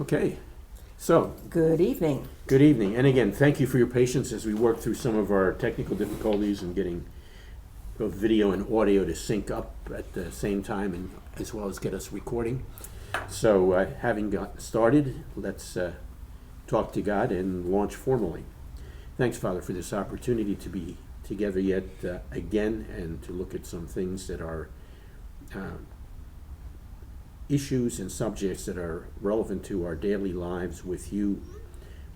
Okay, so, Good evening. good evening, and again, thank you for your patience as we work through some of our technical difficulties and getting both video and audio to sync up at the same time, and as well as get us recording. So, having gotten started, let's talk to God and launch formally. Thanks, Father, for this opportunity to be together yet again and to look at some things that are issues and subjects that are relevant to our daily lives with you,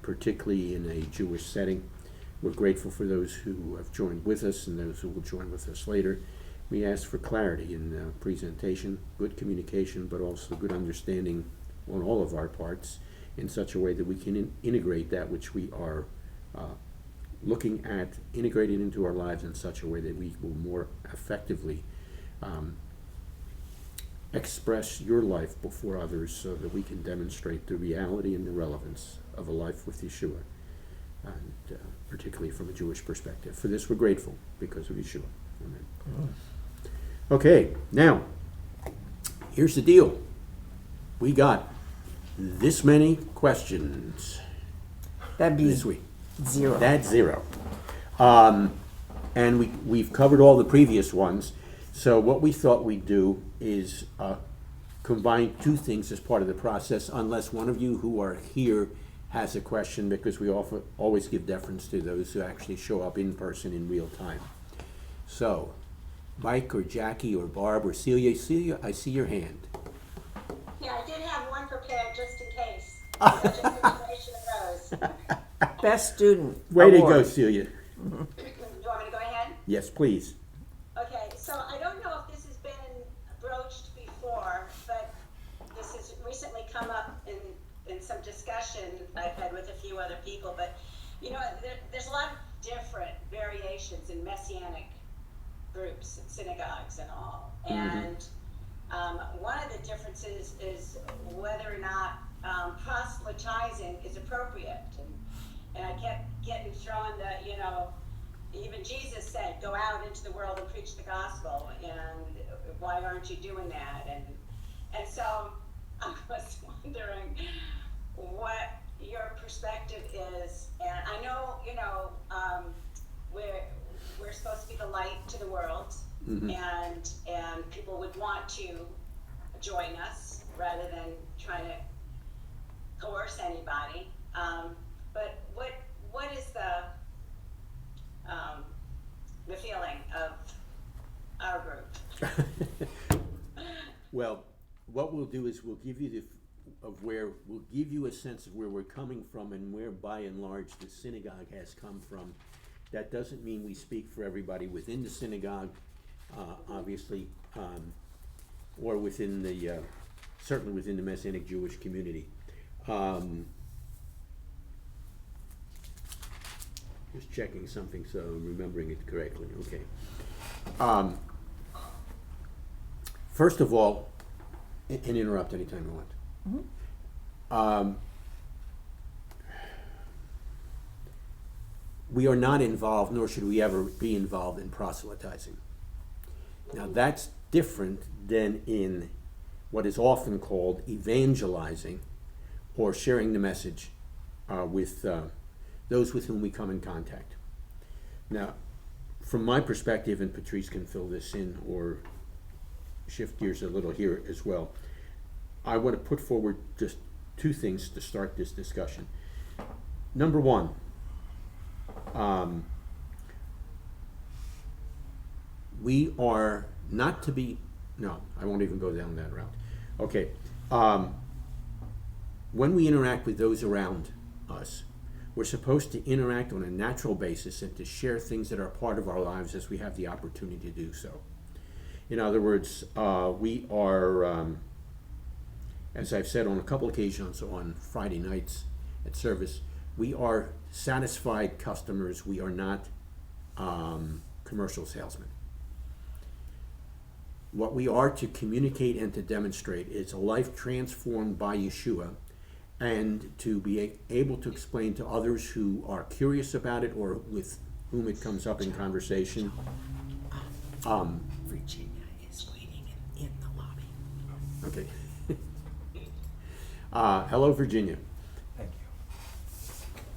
particularly in a Jewish setting. We're grateful for those who have joined with us and those who will join with us later. We ask for clarity in presentation, good communication, but also good understanding on all of our parts in such a way that we can integrate that which we are looking at, integrate it into our lives in such a way that we will more effectively express your life before others so that we can demonstrate the reality and the relevance of a life with Yeshua, and particularly from a Jewish perspective. For this we're grateful because of Yeshua. Amen. Okay, now, here's the deal. We got this many questions That'd be this week. zero. That's zero. And we've covered all the previous ones. So what we thought we'd do is combine two things as part of the process, unless one of you who are here has a question, because we always give deference to those who actually show up in person in real time. So, Mike or Jackie or Barb or Celia, I see your hand. Yeah, I did have one prepared just in case. Such a situation arose. Best student. Way to award. go, Celia. Do you want me to go ahead? Yes, please. Okay, so I don't know if this has been broached before, but this has recently come up in some discussion I've had with a few other people. But, you know, there's a lot of different variations in Messianic groups and synagogues and all. And one of the differences is whether or not proselytizing is appropriate. And I kept getting thrown the, you know, even Jesus said, go out into the world and preach the gospel, and why aren't you doing that? And so I was wondering what your perspective is. And I know, you know, we're supposed to be the light to the world, and people would want to join us rather than trying to coerce anybody. But what is the feeling of our group? Well, what we'll do is we'll give you we'll give you a sense of where we're coming from and where, by and large, the synagogue has come from. That doesn't mean we speak for everybody within the synagogue, obviously, or within the certainly within the Messianic Jewish community. Just checking something so I'm remembering it correctly. Okay. First of all, and interrupt anytime you want. We are not involved, nor should we ever be involved in proselytizing. Now that's different than in what is often called evangelizing or sharing the message with those with whom we come in contact. Now, from my perspective, and Patrice can fill this in or shift gears a little here as well, I want to put forward just two things to start this discussion. Number one, we are not to be, no, I won't even go down that route. Okay, when we interact with those around us, we're supposed to interact on a natural basis and to share things that are part of our lives as we have the opportunity to do so. In other words, we are, as I've said on a couple occasions on Friday nights at service, we are satisfied customers. We are not commercial salesmen. What we are to communicate and to demonstrate is a life transformed by Yeshua, and to be able to explain to others who are curious about it or with whom it comes up in conversation. Virginia is waiting in the lobby. Okay. Hello, Virginia. Thank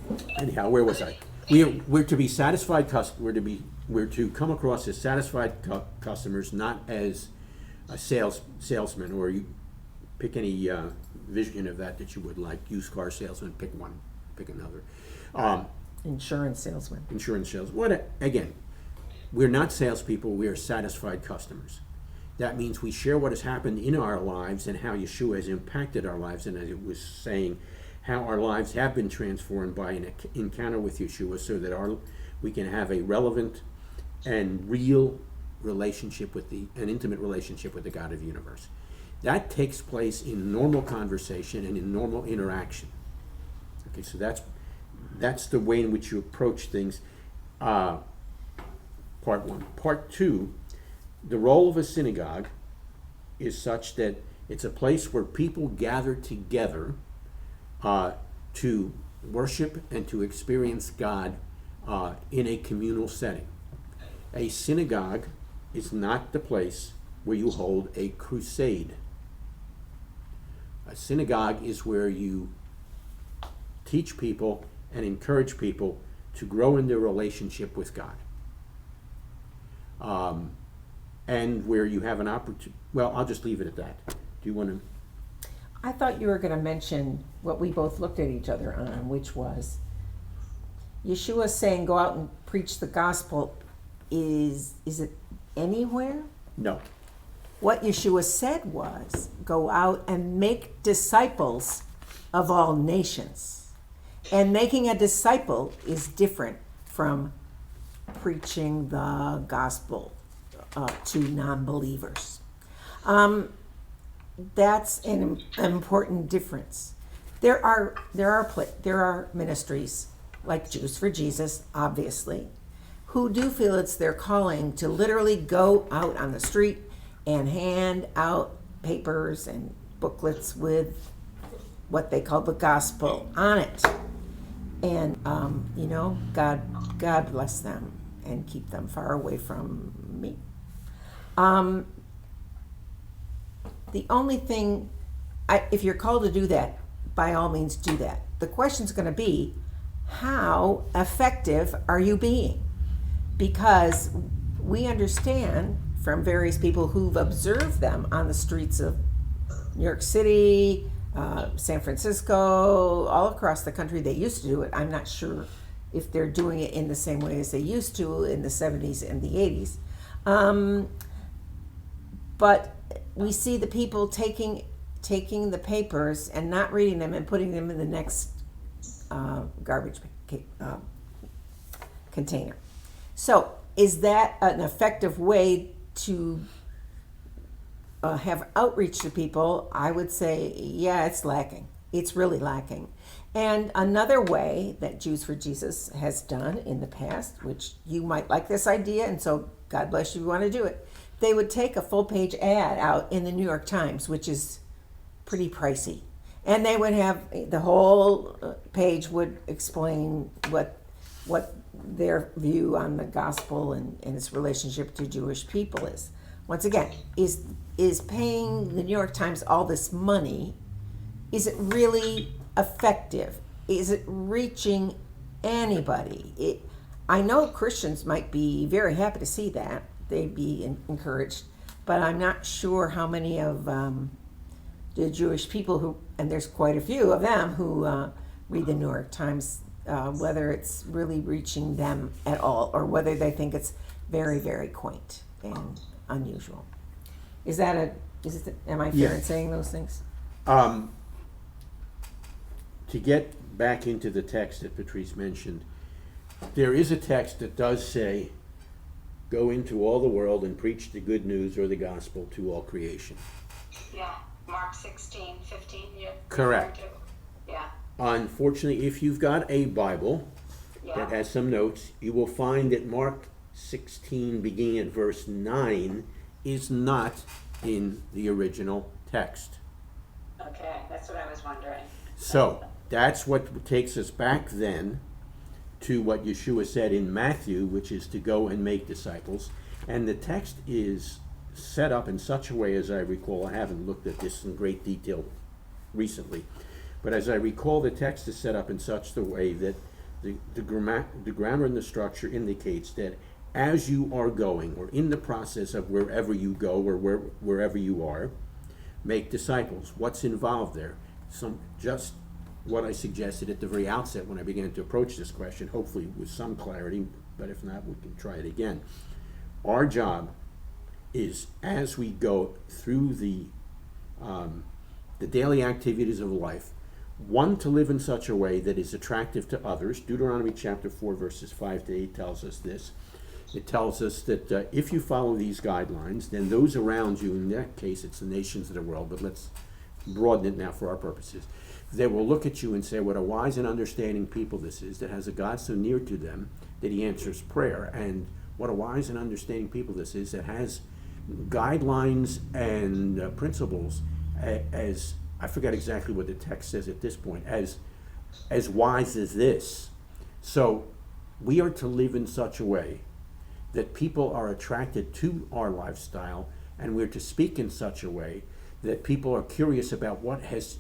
you. Anyhow, where was I? We're to be satisfied we're to come across as satisfied customers, not as a salesman, or you pick any vision of that you would like. Used car salesman, pick one, pick another. Insurance salesman. Insurance sales. Again, we're not salespeople. We are satisfied customers. That means we share what has happened in our lives and how Yeshua has impacted our lives. And as it was saying, how our lives have been transformed by an encounter with Yeshua, so that we can have a relevant and real relationship an intimate relationship with the God of the universe. That takes place in normal conversation and in normal interaction. Okay, so that's the way in which you approach things. Part one. Part two, the role of a synagogue is such that it's a place where people gather together to worship and to experience God in a communal setting. A synagogue is not the place where you hold a crusade. A synagogue is where you teach people and encourage people to grow in their relationship with God. And where you have an opportunity. Well, I'll just leave it at that. Do you want to? I thought you were going to mention what we both looked at each other on, which was Yeshua saying, go out and preach the gospel. Is it anywhere? No. What Yeshua said was, go out and make disciples of all nations. And making a disciple is different from preaching the gospel to non-believers. That's an important difference. There are ministries like Jews for Jesus, obviously, who do feel it's their calling to literally go out on the street and hand out papers and booklets with what they call the gospel on it. And God bless them and keep them far away from me. The only thing, if you're called to do that, by all means do that. The question's going to be, how effective are you being? Because we understand from various people who've observed them on the streets of New York City, San Francisco, all across the country. They used to do it. I'm not sure if they're doing it in the same way as they used to in the 70s and the 80s. But we see the people taking the papers and not reading them and putting them in the next garbage container. So is that an effective way to have outreach to people? I would say, yeah, it's lacking. It's really lacking. And another way that Jews for Jesus has done in the past, which you might like this idea, and so God bless you if you want to do it, they would take a full-page ad out in the New York Times, which is pretty pricey. And they would have, the whole page would explain what their view on the gospel and its relationship to Jewish people is. Once again, is paying the New York Times all this money, is it really effective? Is it reaching anybody? I know Christians might be very happy to see that. They'd be encouraged. But I'm not sure how many of the Jewish people who, and there's quite a few of them who read the New York Times, whether it's really reaching them at all or whether they think it's very, very quaint and unusual. Am I fair in saying those things? To get back into the text that Patrice mentioned, there is a text that does say, go into all the world and preach the good news or the gospel to all creation. Yeah, Mark 16:15. Yeah. Correct. Yeah. Unfortunately, if you've got a Bible that has some notes, you will find that Mark 16, beginning at verse 9, is not in the original text. Okay, that's what I was wondering. So, that's what takes us back then to what Yeshua said in Matthew, which is to go and make disciples. And the text is set up in such a way, as I recall, I haven't looked at this in great detail recently. But as I recall, the text is set up in such a way that the grammar and the structure indicates that as you are going, or in the process of wherever you go, or wherever you are, make disciples. What's involved there? Just what I suggested at the very outset when I began to approach this question, hopefully with some clarity, but if not, we can try it again. Our job is, as we go through the daily activities of life, one, to live in such a way that is attractive to others. Deuteronomy chapter 4, verses 5 to 8 tells us this. It tells us that if you follow these guidelines, then those around you, in that case it's the nations of the world, but let's broaden it now for our purposes, they will look at you and say, what a wise and understanding people this is, that has a God so near to them that he answers prayer. And what a wise and understanding people this is, that has guidelines and principles as, I forget exactly what the text says at this point, as wise as this. So we are to live in such a way that people are attracted to our lifestyle, and we're to speak in such a way that people are curious about what has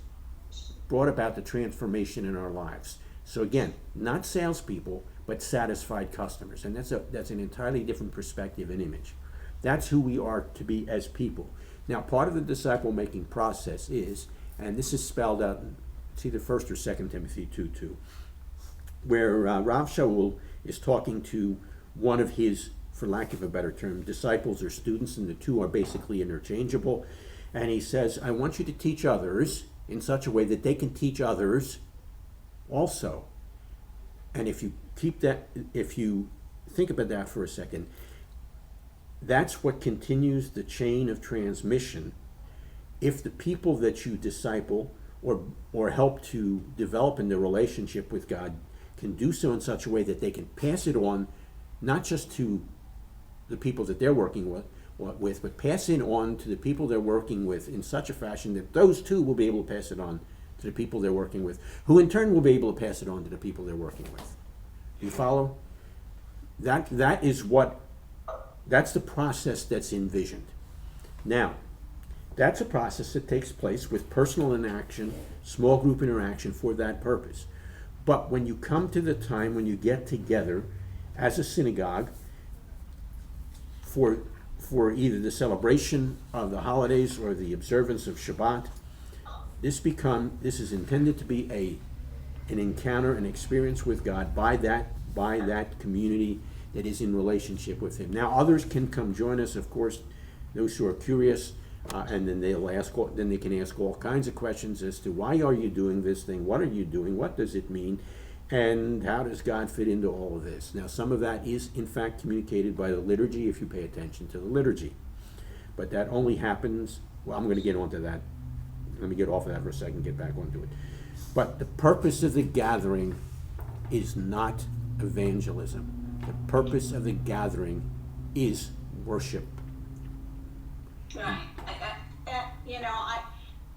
brought about the transformation in our lives. So again, not salespeople, but satisfied customers. And that's an entirely different perspective and image. That's who we are to be as people. Now, part of the disciple-making process is, and this is spelled out, it's either 1st or 2nd Timothy 2:2, where Rav Shaul is talking to one of his, for lack of a better term, disciples or students, and the two are basically interchangeable. And he says, I want you to teach others in such a way that they can teach others also. And if you think about that for a second, that's what continues the chain of transmission. If the people that you disciple or help to develop in their relationship with God can do so in such a way that they can pass it on, not just to the people that they're working with, but pass it on to the people they're working with in such a fashion that those too will be able to pass it on to the people they're working with, who in turn will be able to pass it on to the people they're working with. Do you follow? That's the process that's envisioned. Now, that's a process that takes place with personal interaction, small group interaction for that purpose. But when you come to the time when you get together as a synagogue for either the celebration of the holidays or the observance of Shabbat, this is intended to be an encounter, an experience with God by that community that is in relationship with him. Now, others can come join us, of course, those who are curious, and then they can ask all kinds of questions as to why are you doing this thing, what are you doing, what does it mean, and how does God fit into all of this? Now, some of that is in fact communicated by the liturgy if you pay attention to the liturgy, but that only happens, well, I'm going to get onto that. Let me get off of that for a second, get back onto it. But the purpose of the gathering is not evangelism. The purpose of the gathering is worship. Right.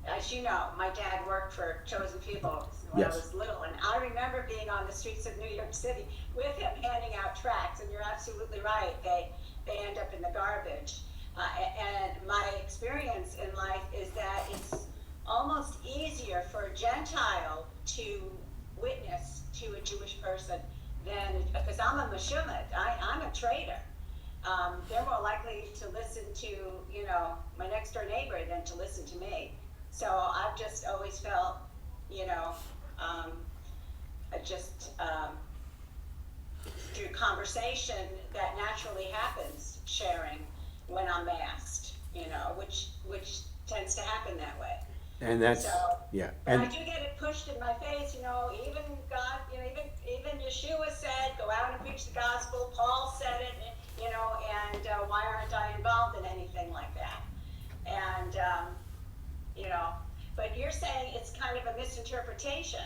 As you know, my dad worked for Chosen People when Yes. I was little, and I remember being on the streets of New York City with him handing out tracts, and you're absolutely right, they end up in the garbage. And my experience in life is that it's almost easier for a Gentile to witness to a Jewish person than, because I'm a Meshumit, I'm a traitor. They're more likely to listen to, my next door neighbor than to listen to me. So I've just always felt, through conversation that naturally happens, sharing when I'm asked, which tends to happen that way. And that's, So, yeah. But And I do get it pushed in my face, even God, even Yeshua said, go out and preach the gospel. Paul said it, and why aren't I involved in anything like that? And, but you're saying it's kind of a misinterpretation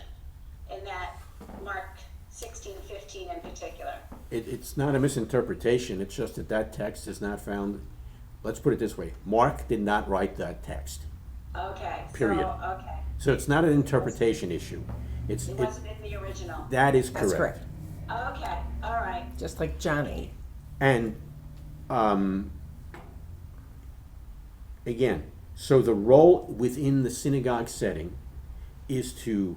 in that Mark 16:15 in particular. it's not a misinterpretation, it's just that text is not found. Let's put it this way, Mark did not write that text. Okay. Period. Okay. So it's not an interpretation issue. It wasn't in the original. That is That's correct. correct. Okay. All right. Just like Johnny. And again, so the role within the synagogue setting is to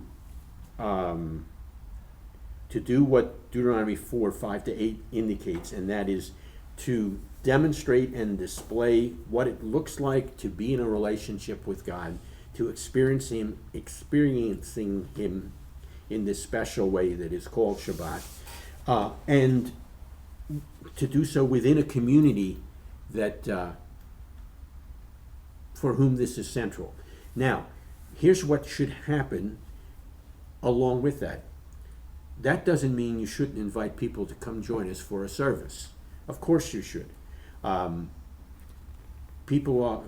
do what Deuteronomy 4:5-8 indicates, and that is to demonstrate and display what it looks like to be in a relationship with God, to experiencing Him in this special way that is called Shabbat, and to do so within a community that for whom this is central. Now, here's what should happen along with that. That doesn't mean you shouldn't invite people to come join us for a service. Of course you should. People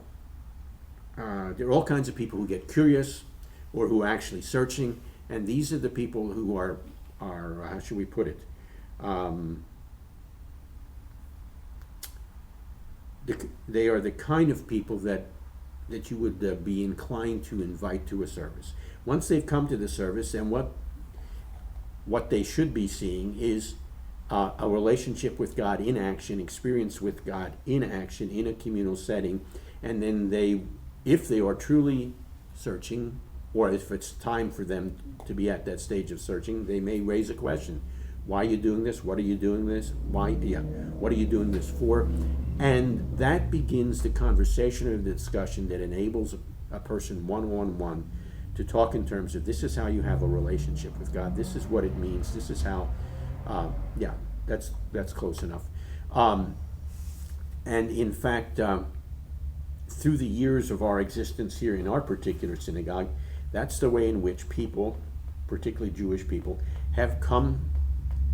there are all kinds of people who get curious or who are actually searching, and these are the people who are how should we put it? They are the kind of people that you would be inclined to invite to a service. Once they've come to the service, and what they should be seeing is a relationship with God in action, experience with God in action in a communal setting, and then if they are truly searching, or if it's time for them to be at that stage of searching, they may raise a question. Why are you doing this? What are you doing this? What are you doing this for? And that begins the conversation or the discussion that enables a person one-on-one to talk in terms of, this is how you have a relationship with God. This is what it means. This is how, that's close enough. And in fact, through the years of our existence here in our particular synagogue, that's the way in which people, particularly Jewish people, have come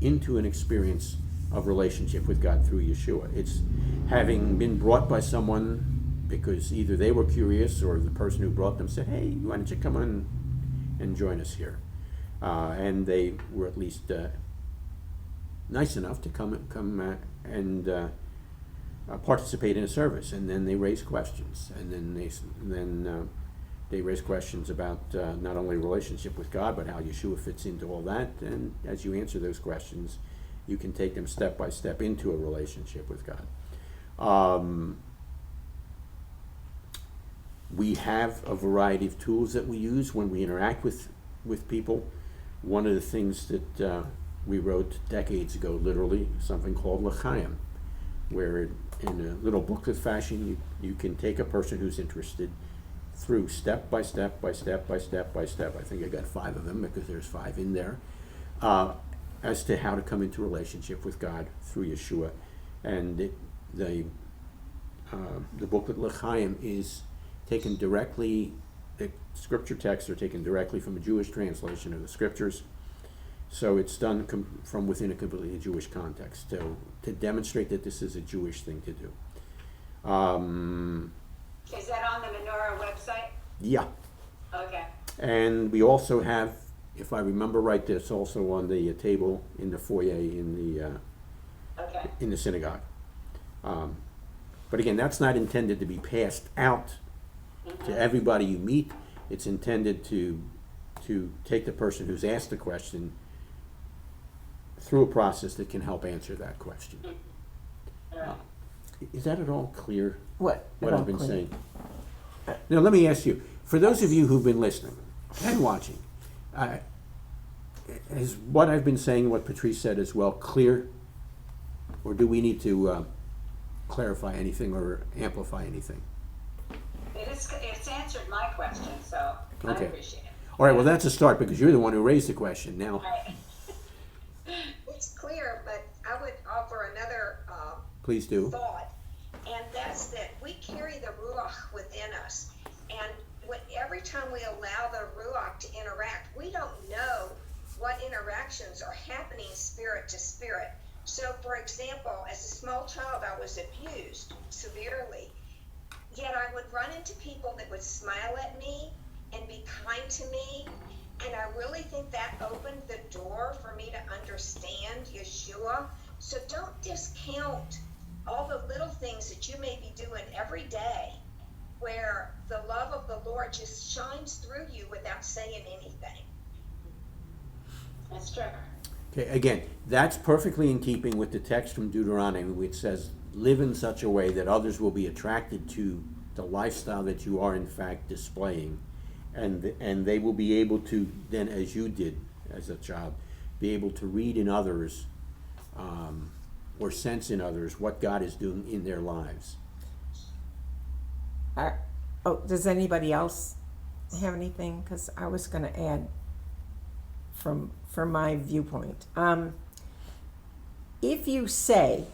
into an experience of relationship with God through Yeshua. It's having been brought by someone because either they were curious or the person who brought them said, hey, why don't you come on and join us here? And they were at least nice enough to come and participate in a service, and then they raise questions, and then they raise questions about not only relationship with God, but how Yeshua fits into all that. And as you answer those questions, you can take them step by step into a relationship with God. We have a variety of tools that we use when we interact with people. One of the things that we wrote decades ago, literally, something called L'chaim, where in a little booklet fashion, you can take a person who's interested through step by step by step by step by step. I think I got 5 of them because there's 5 in there, as to how to come into relationship with God through Yeshua. And the booklet L'chaim is taken directly, the scripture texts are taken directly from a Jewish translation of the scriptures. So it's done from within a completely Jewish context to demonstrate that this is a Jewish thing to do. Is that on the Menorah website? Yeah. Okay. And we also have, if I remember right, this also on the table in the foyer in the synagogue. But again, that's not intended to be passed out to everybody you meet. It's intended to take the person who's asked the question through a process that can help answer that question. Is that at all clear? What I've been saying? Now let me ask you, for those of you who've been listening and watching, is what I've been saying, what Patrice said as well, clear? Or do we need to clarify anything or amplify anything? It's answered my question, so Okay. I appreciate it. All right, well, that's a start because you're the one who raised the question. Now, Right. It's clear, but I would offer another please do. thought, and that's that we carry the Ruach within us. And every time we allow the Ruach to interact, we don't know what interactions are happening spirit to spirit. So, for example, as a small child, I was abused severely. Yet I would run into people that would smile at me and be kind to me. And I really think that opened the door for me to understand Yeshua. So don't discount all the little things that you may be doing every day where the love of the Lord just shines through you without saying anything. That's true. Okay, again, that's perfectly in keeping with the text from Deuteronomy, which says, live in such a way that others will be attracted to the lifestyle that you are in fact displaying. and they will be able to then, as you did as a child, be able to read in others, or sense in others what God is doing in their lives. Does anybody else have anything? Because I was going to add from my viewpoint. If you say,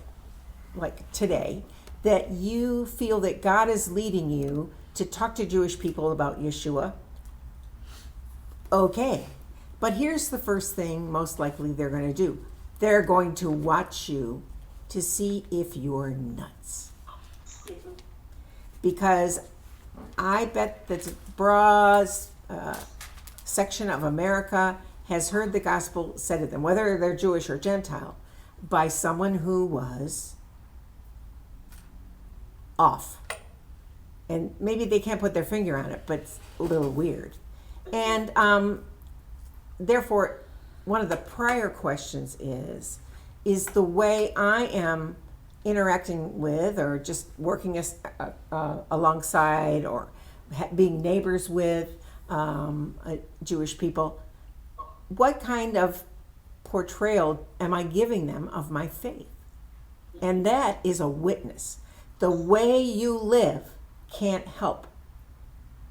like today, that you feel that God is leading you to talk to Jewish people about Yeshua, okay. But here's the first thing most likely they're going to do. They're going to watch you to see if you're nuts. Because I bet that the broad section of America has heard the gospel said to them, whether they're Jewish or Gentile, by someone who was off. And maybe they can't put their finger on it, but it's a little weird. And therefore, one of the prior questions is the way I am interacting with or just working alongside or being neighbors with Jewish people, what kind of portrayal am I giving them of my faith? And that is a witness. The way you live can't help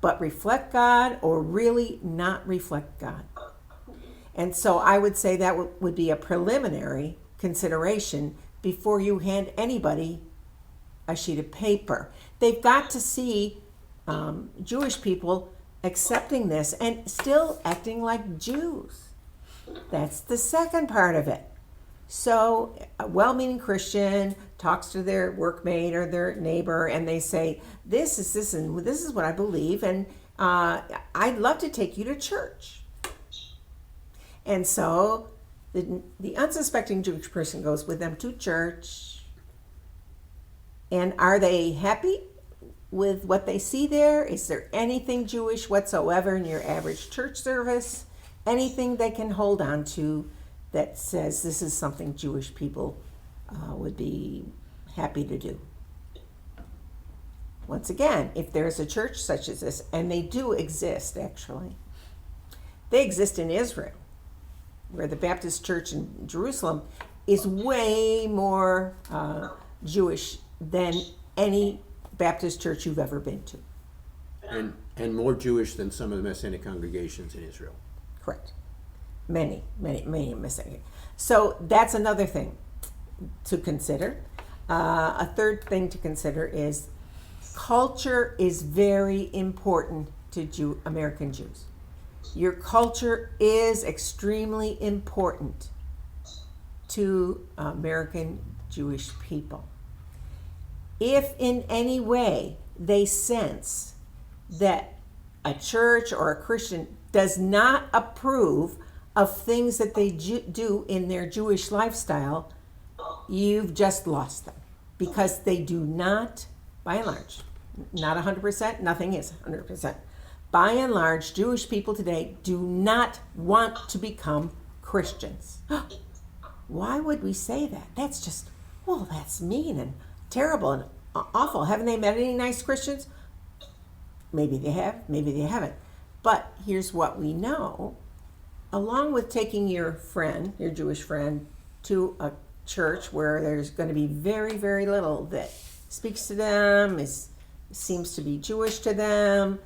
but reflect God or really not reflect God. And so I would say that would be a preliminary consideration before you hand anybody a sheet of paper. They've got to see Jewish people accepting this and still acting like Jews. That's the second part of it. So a well-meaning Christian talks to their workmate or their neighbor and they say, this is what I believe, and I'd love to take you to church. And so the unsuspecting Jewish person goes with them to church. And are they happy with what they see there? Is there anything Jewish whatsoever in your average church service? Anything they can hold on to that says this is something Jewish people would be happy to do? Once again, if there's a church such as this, and they do exist actually, they exist in Israel, where the Baptist church in Jerusalem is way more Jewish than any Baptist church you've ever been to. And more Jewish than some of the Messianic congregations in Israel. Correct. Many Messianic. So that's another thing to consider. A third thing to consider is culture is very important to American Jews. Your culture is extremely important to American Jewish people. If in any way they sense that a church or a Christian does not approve of things that they do in their Jewish lifestyle, you've just lost them. Because they do not, by and large, not 100%, nothing is 100%. By and large, Jewish people today do not want to become Christians. Why would we say that? That's just, well, that's mean and terrible and awful. Haven't they met any nice Christians? Maybe they have, maybe they haven't. But here's what we know. Along with taking your friend, your Jewish friend, to a church where there's going to be very, very little that speaks to them, seems to be Jewish to them.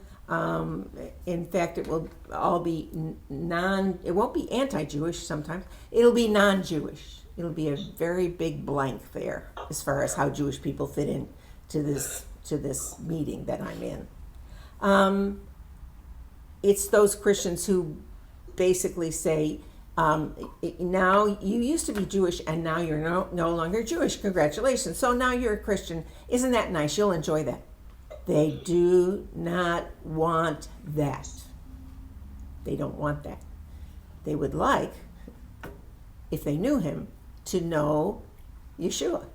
In fact, it will all be it won't be anti-Jewish sometimes. It'll be non-Jewish. It'll be a very big blank there as far as how Jewish people fit in to this meeting that I'm in. It's those Christians who basically say, now you used to be Jewish and now you're no longer Jewish. Congratulations. So now you're a Christian. Isn't that nice? You'll enjoy that. They do not want that. They don't want that. They would like, if they knew him, to know Yeshua.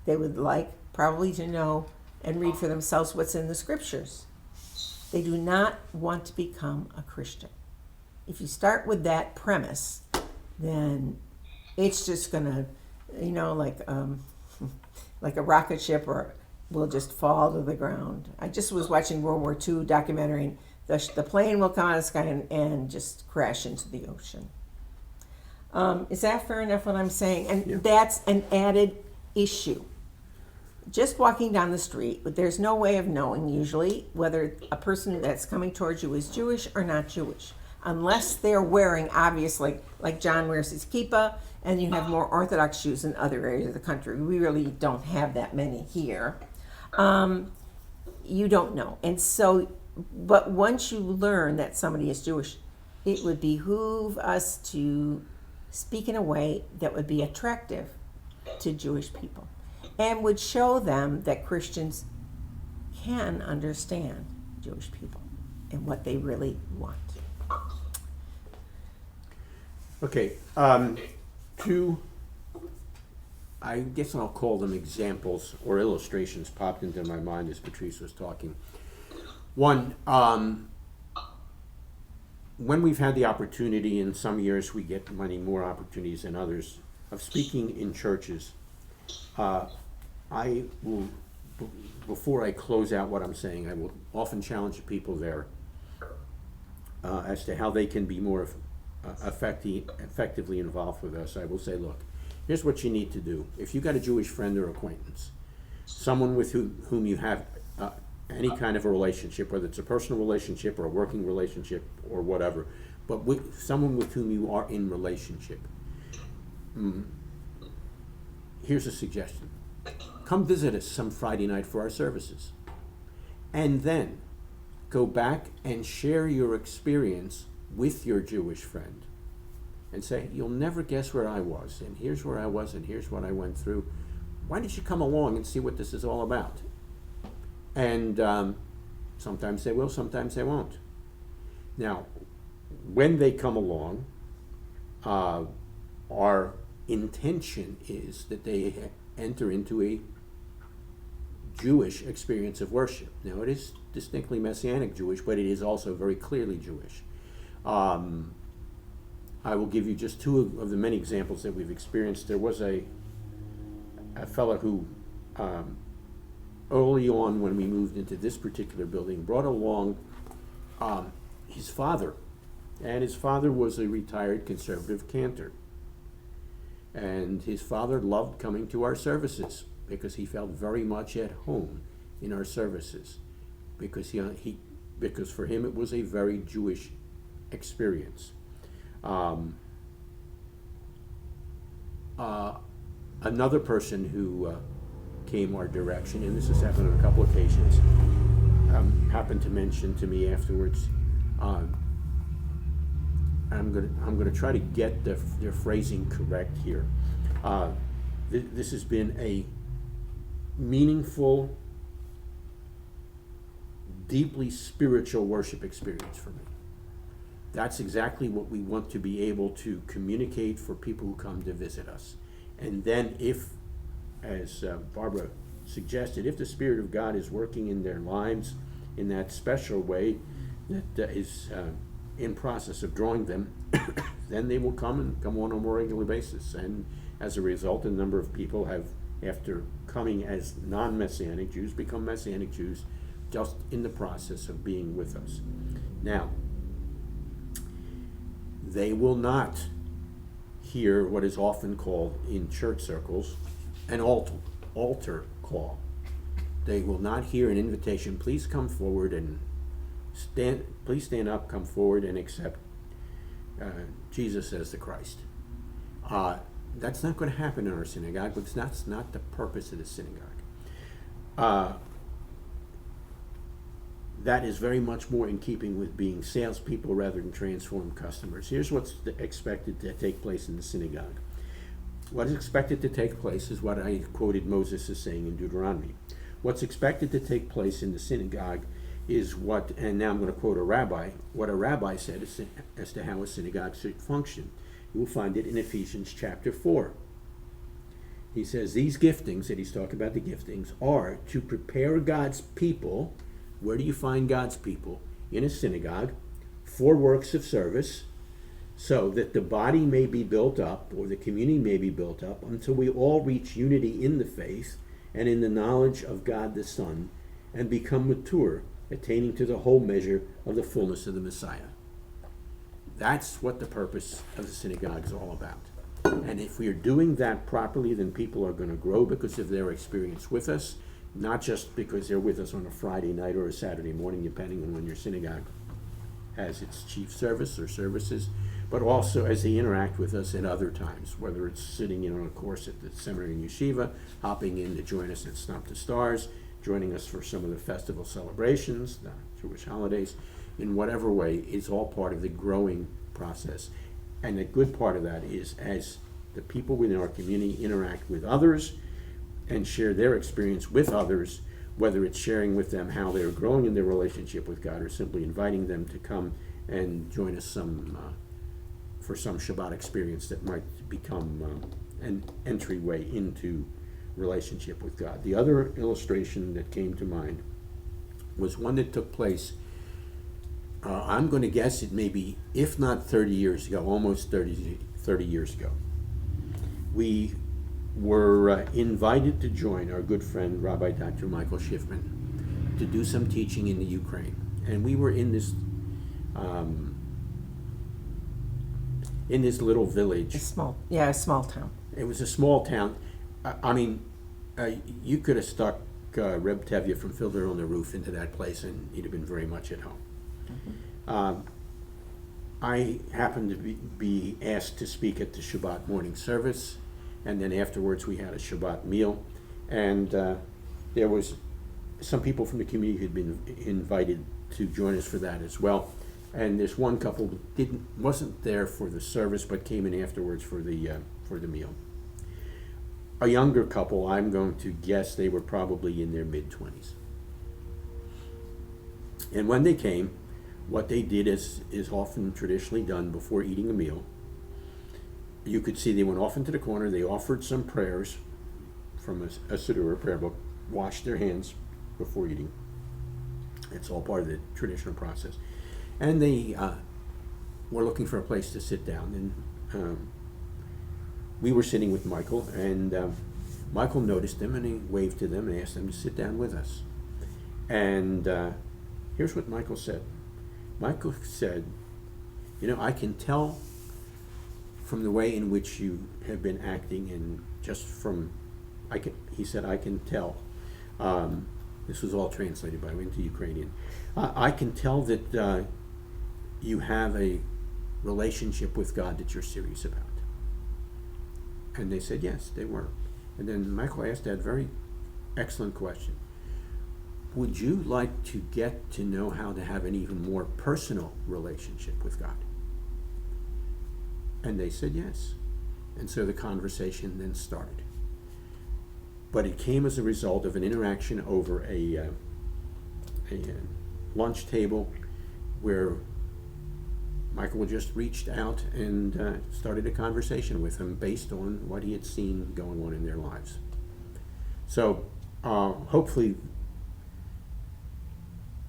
They would like probably to know and read for themselves what's in the scriptures. They do not want to become a Christian. If you start with that premise, then it's just gonna, like a rocket ship, or will just fall to the ground. I just was watching World War II documentary, and The plane will come out of the sky and just crash into the ocean. Is that fair enough what I'm saying? And Yeah. that's an added issue. Just walking down the street, there's no way of knowing usually whether a person that's coming towards you is Jewish or not Jewish, unless they're wearing, obviously, like John wears his kippah, and you have more Orthodox Jews in other areas of the country. We really don't have that many here. You don't know. And so, but once you learn that somebody is Jewish, it would behoove us to speak in a way that would be attractive to Jewish people and would show them that Christians can understand Jewish people and what they really want. Okay, two, I guess I'll call them examples or illustrations popped into my mind as Patrice was talking. One, when we've had the opportunity, in some years we get many more opportunities than others, of speaking in churches, I will, before I close out what I'm saying, I will often challenge the people there as to how they can be more effectively involved with us. I will say, look, here's what you need to do. If you've got a Jewish friend or acquaintance, someone with whom you have any kind of a relationship, whether it's a personal relationship or a working relationship or whatever, but with someone with whom you are in relationship, here's a suggestion. Come visit us some Friday night for our services. And then go back and share your experience with your Jewish friend and say, you'll never guess where I was, and here's where I was, and here's what I went through. Why don't you come along and see what this is all about? And sometimes they will, sometimes they won't. Now, when they come along, our intention is that they enter into a Jewish experience of worship. Now, it is distinctly Messianic Jewish, but it is also very clearly Jewish. I will give you just two of the many examples that we've experienced. There was a fellow who, early on when we moved into this particular building, brought along his father. And his father was a retired conservative cantor. And his father loved coming to our services because he felt very much at home in our services, because because for him it was a very Jewish experience. Another person who came our direction, and this has happened on a couple occasions, happened to mention to me afterwards. I'm gonna try to get their phrasing correct here. This has been a meaningful, deeply spiritual worship experience for me. That's exactly what we want to be able to communicate for people who come to visit us. And then if, as Barbara suggested, if the Spirit of God is working in their lives in that special way that is in process of drawing them, then they will come on a more regular basis. And as a result, a number of people have, after coming as non-Messianic Jews, become Messianic Jews just in the process of being with us. Now, they will not hear what is often called in church circles an altar call. They will not hear an invitation, please come forward and please stand up, come forward and accept Jesus as the Christ. That's not going to happen in our synagogue, but that's not the purpose of the synagogue. That is very much more in keeping with being salespeople rather than transformed customers. Here's what's expected to take place in the synagogue. What is expected to take place is what I quoted Moses as saying in Deuteronomy. What's expected to take place in the synagogue is what, and now I'm going to quote a rabbi, what a rabbi said as to how a synagogue should function. You will find it in Ephesians chapter 4. He says these giftings, that he's talking about the giftings, are to prepare God's people. Where do you find God's people? In a synagogue, for works of service, so that the body may be built up, or the community may be built up, until we all reach unity in the faith and in the knowledge of God the Son, and become mature, attaining to the whole measure of the fullness of the Messiah. That's what the purpose of the synagogue is all about. And if we are doing that properly, then people are going to grow because of their experience with us, not just because they're with us on a Friday night or a Saturday morning, depending on when your synagogue has its chief service or services, but also as they interact with us at other times, whether it's sitting in on a course at the seminary and yeshiva, hopping in to join us at Stump the Stars, joining us for some of the festival celebrations, the Jewish holidays, in whatever way, it's all part of the growing process. And the good part of that is as the people within our community interact with others and share their experience with others, whether it's sharing with them how they're growing in their relationship with God or simply inviting them to come and join us for some Shabbat experience that might become an entryway into relationship with God. The other illustration that came to mind was one that took place, I'm going to guess it may be, if not 30 years ago, almost 30 years ago. We were invited to join our good friend, Rabbi Dr. Michael Schiffman, to do some teaching in the Ukraine. And we were in this little village. A small town. It was a small town. You could have stuck Reb Tevye from Fiddler on the Roof into that place and he'd have been very much at home. Mm-hmm. I happened to be asked to speak at the Shabbat morning service, and then afterwards we had a Shabbat meal, and there was some people from the community who'd been invited to join us for that as well. And this one couple wasn't there for the service, but came in afterwards for the meal. A younger couple, I'm going to guess they were probably in their mid-20s. And when they came, what they did is often traditionally done before eating a meal. You could see they went off into the corner, they offered some prayers from a Siddur, a prayer book, washed their hands before eating. It's all part of the traditional process. And they were looking for a place to sit down. And we were sitting with Michael, and Michael noticed them, and he waved to them and asked them to sit down with us. And here's what Michael said. Michael said, I can tell from the way in which you have been acting, and just from, he said, I can tell. This was all translated by me into Ukrainian. I can tell that you have a relationship with God that you're serious about. And they said yes, they were. And then Michael asked that very excellent question. Would you like to get to know how to have an even more personal relationship with God? And they said yes. And so the conversation then started. But it came as a result of an interaction over a lunch table where Michael just reached out and started a conversation with him based on what he had seen going on in their lives. So hopefully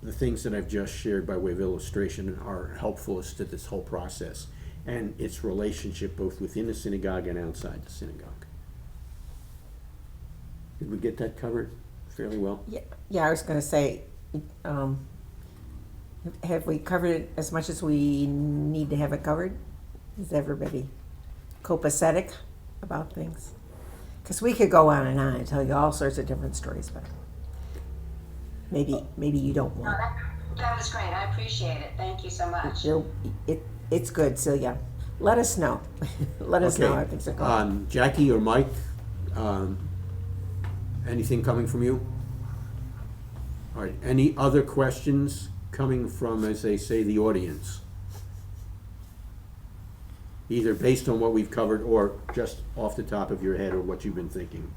the things that I've just shared by way of illustration are helpful as to this whole process and its relationship both within the synagogue and outside the synagogue. Did we get that covered fairly well? Yeah. I was going to say, have we covered it as much as we need to have it covered? Is everybody copacetic about things? Because we could go on and tell you all sorts of different stories, but maybe you don't want. That was great. I appreciate it. Thank you so much. It's good, Celia. Let us know. Let us know how things are going. Jackie or Mike, anything coming from you? All right. Any other questions coming from, as they say, the audience? Either based on what we've covered or just off the top of your head or what you've been thinking.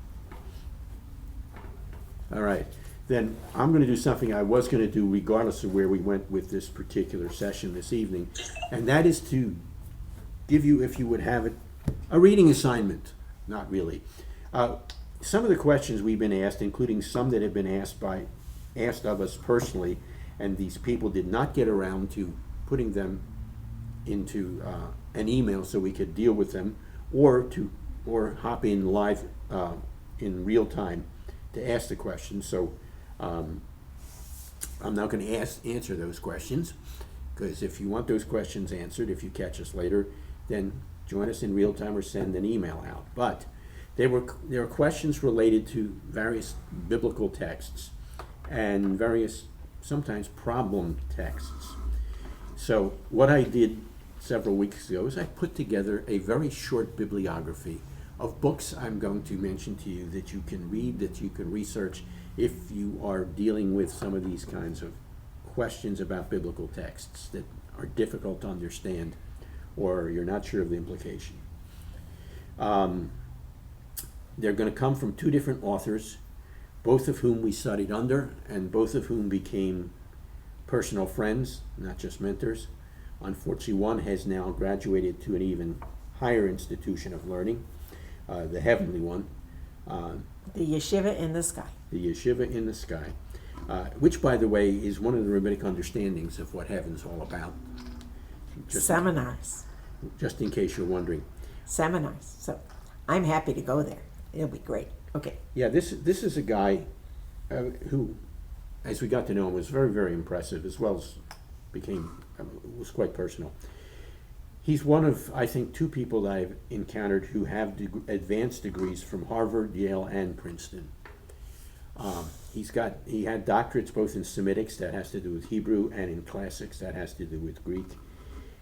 All right. Then I'm going to do something I was going to do regardless of where we went with this particular session this evening, and that is to give you, if you would have it, a reading assignment. Not really. Some of the questions we've been asked, including some that have been asked of us personally, and these people did not get around to putting them into an email so we could deal with them, or hop in live in real time to ask the question. So I'm not going to answer those questions, because if you want those questions answered, if you catch us later, then join us in real time or send an email out. But there are questions related to various biblical texts and various sometimes problem texts. So what I did several weeks ago is I put together a very short bibliography of books I'm going to mention to you that you can read, that you can research if you are dealing with some of these kinds of questions about biblical texts that are difficult to understand or you're not sure of the implication. They're going to come from two different authors, both of whom we studied under and both of whom became personal friends, not just mentors. Unfortunately, one has now graduated to an even higher institution of learning, the heavenly one. The yeshiva in the sky. The yeshiva in the sky, which, by the way, is one of the rabbinic understandings of what heaven's all about. Seminars. Just in case you're wondering. Seminars. So I'm happy to go there. It'll be great. Okay. Yeah, this is a guy who, as we got to know him, was very, very impressive, as well as was quite personal. He's one of, I think, two people that I've encountered who have advanced degrees from Harvard, Yale, and Princeton. He had doctorates both in Semitics, that has to do with Hebrew, and in Classics, that has to do with Greek.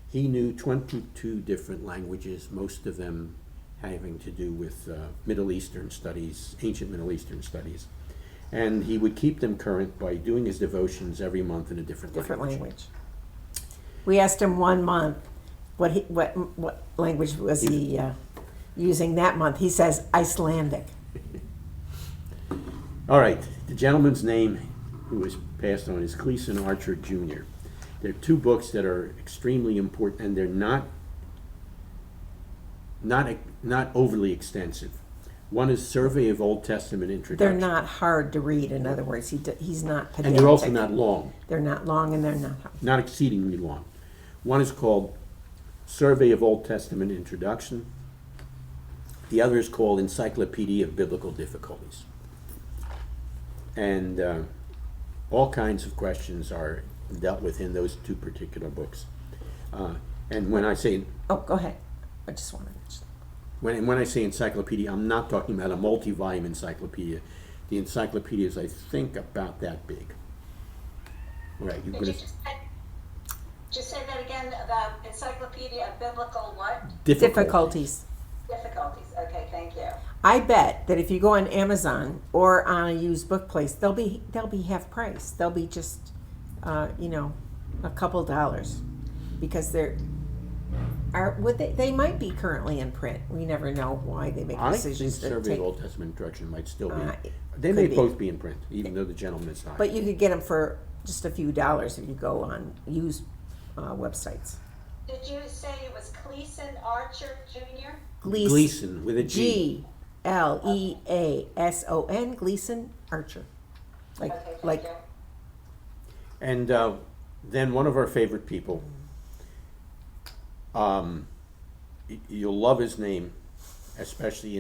He knew 22 different languages, most of them having to do with Middle Eastern studies, ancient Middle Eastern studies. And he would keep them current by doing his devotions every month in a different language. We asked him 1 month what language was he using that month. He says Icelandic. All right, the gentleman's name who was passed on is Gleason Archer Jr. There are two books that are extremely important, and they're not overly extensive. One is Survey of Old Testament Introduction. They're not hard to read. In other words, he's not pedantic. And they're also not long. They're not long, and they're not hard. Not exceedingly long. One is called Survey of Old Testament Introduction. The other is called Encyclopedia of Biblical Difficulties. And all kinds of questions are dealt with in those two particular books. And when I say... Oh, go ahead. I just wanted to... When I say encyclopedia, I'm not talking about a multi-volume encyclopedia. The encyclopedia is, I think, about that big. All right. Did you just say that again about Encyclopedia of Biblical what? Difficulties. Difficulties. Okay, thank you. I bet that if you go on Amazon or on a used book place, they'll be half price. They'll be just a couple dollars, because they might be currently in print. We never know why they make decisions. I think Survey of Old Testament Introduction might still be. They could may be. both be in print, even though the gentleman is not. But you could get them for just a few dollars if you go on used websites. Did you say it was Gleason Archer Jr.? Gleason with a G. Gleason, Gleason Archer. Okay, thank you. And then one of our favorite people, you'll love his name, especially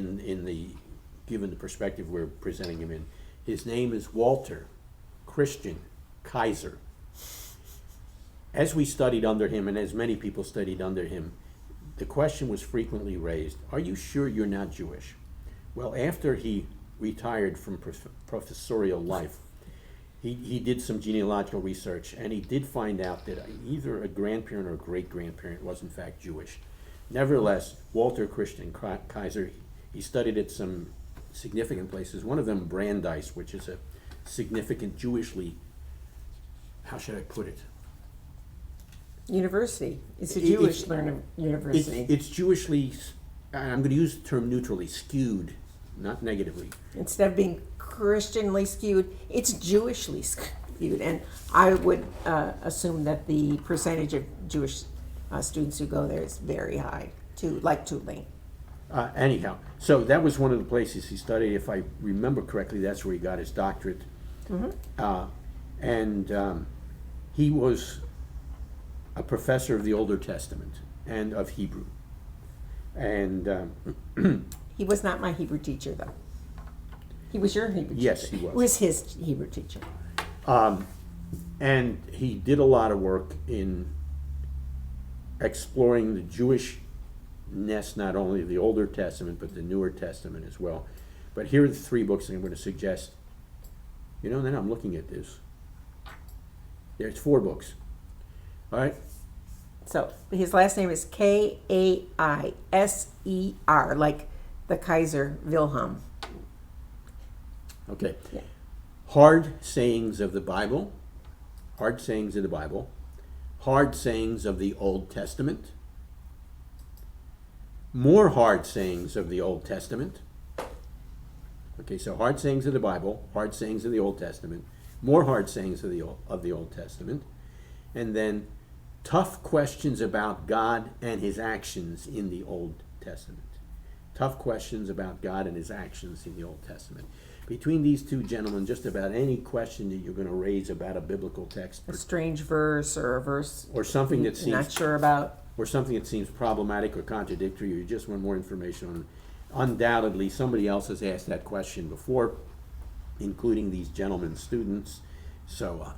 given the perspective we're presenting him in. His name is Walter Christian Kaiser. As we studied under him, and as many people studied under him, the question was frequently raised, are you sure you're not Jewish? Well, after he retired from professorial life, he did some genealogical research, and he did find out that either a grandparent or great-grandparent was in fact Jewish. Nevertheless, Walter Christian Kaiser, he studied at some significant places, one of them Brandeis, which is a significant Jewishly, how should I put it? University. It's a Jewish learner university. It's Jewishly, I'm going to use the term neutrally, skewed, not negatively. Instead of being Christianly skewed, it's Jewishly skewed. And I would assume that the percentage of Jewish students who go there is very high, like Tulane. Anyhow, so that was one of the places he studied. If I remember correctly, that's where he got his doctorate. Mm-hmm. And he was a professor of the Older Testament and of Hebrew. And he was not my Hebrew teacher, though. He was your Hebrew teacher. Yes, he was. It was his Hebrew teacher. And he did a lot of work in exploring the Jewishness, not only of the Older Testament, but the Newer Testament as well. But here are the 3 books I'm going to suggest. You know, then I'm looking at this. There's 4 books. All right? So his last name is Kaiser, like the Kaiser Wilhelm. Okay. Yeah. Hard sayings of the Bible. Hard sayings of the Bible. Hard sayings of the Old Testament. More hard sayings of the Old Testament. Okay, so hard sayings of the Bible, hard sayings of the Old Testament, more hard sayings of the Old Testament, and then tough questions about God and his actions in the Old Testament. Tough questions about God and his actions in the Old Testament. Between these 2 gentlemen, just about any question that you're going to raise about a biblical text, A strange verse or a verse or something that you're not seems sure about. or something that seems problematic or contradictory, or you just want more information on it, undoubtedly somebody else has asked that question before, including these gentlemen students, so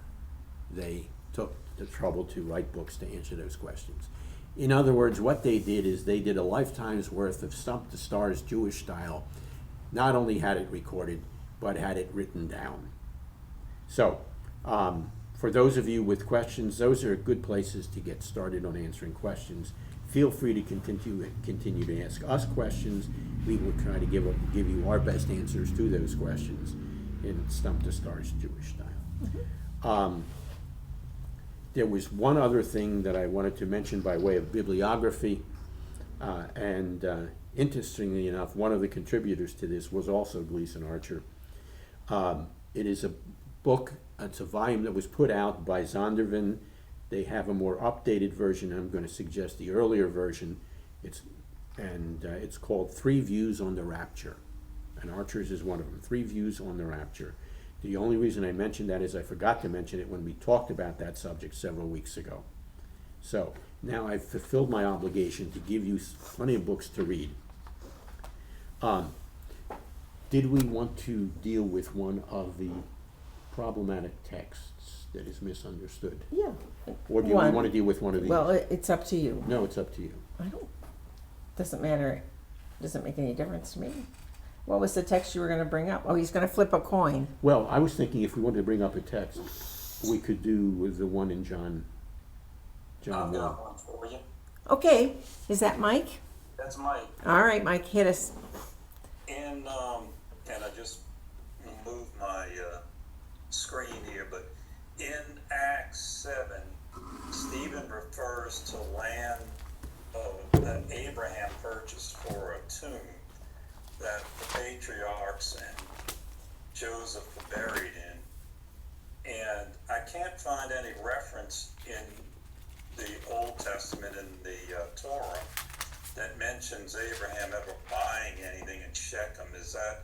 they took the trouble to write books to answer those questions. In other words, what they did is they did a lifetime's worth of Stump the Stars Jewish style, not only had it recorded, but had it written down. So, for those of you with questions, those are good places to get started on answering questions. Feel free to continue to ask us questions. We will try to give you our best answers to those questions in Stump the Stars Jewish style. There was one other thing that I wanted to mention by way of bibliography, and interestingly enough, one of the contributors to this was also Gleason Archer. It is a book, it's a volume that was put out by Zondervan. They have a more updated version. I'm going to suggest the earlier version. It's called 3 Views on the Rapture, and Archer's is one of them. 3 Views on the Rapture. The only reason I mentioned that is I forgot to mention it when we talked about that subject several weeks ago. So now I've fulfilled my obligation to give you plenty of books to read. Did we want to deal with one of the problematic texts that is misunderstood? Yeah. Or do you want to deal with one of these? Well, it's up to you. No, it's up to you. Doesn't matter. Doesn't make any difference to me. What was the text you were going to bring up? Oh, he's going to flip a coin. Well, I was thinking if we wanted to bring up a text, we could do with the one in John I've 1. got one for you. Okay. Is that Mike? That's Mike. All right, Mike, hit us. And I just moved my screen here, but in Acts 7, Stephen refers to land that Abraham purchased for a tomb that the patriarchs and Joseph were buried in. And I can't find any reference in the Old Testament in the Torah that mentions Abraham ever buying anything in Shechem. Is that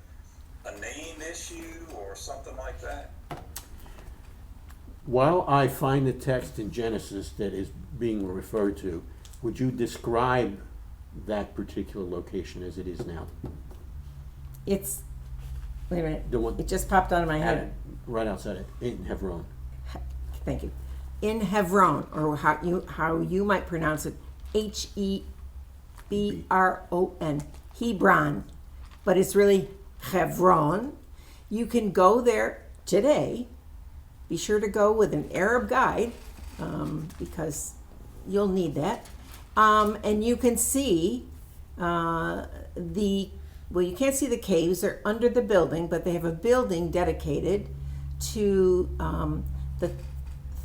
a name issue or something like that? While I find the text in Genesis that is being referred to, would you describe that particular location as it is now? It's, wait a minute. The one It just popped out of my head. right outside it, in Hebron. Thank you. In Hebron, or how you might pronounce it, Hebron, Hebron, but it's really Hebron. You can go there today. Be sure to go with an Arab guide, because you'll need that. And you can see you can't see the caves. They're under the building, but they have a building dedicated to the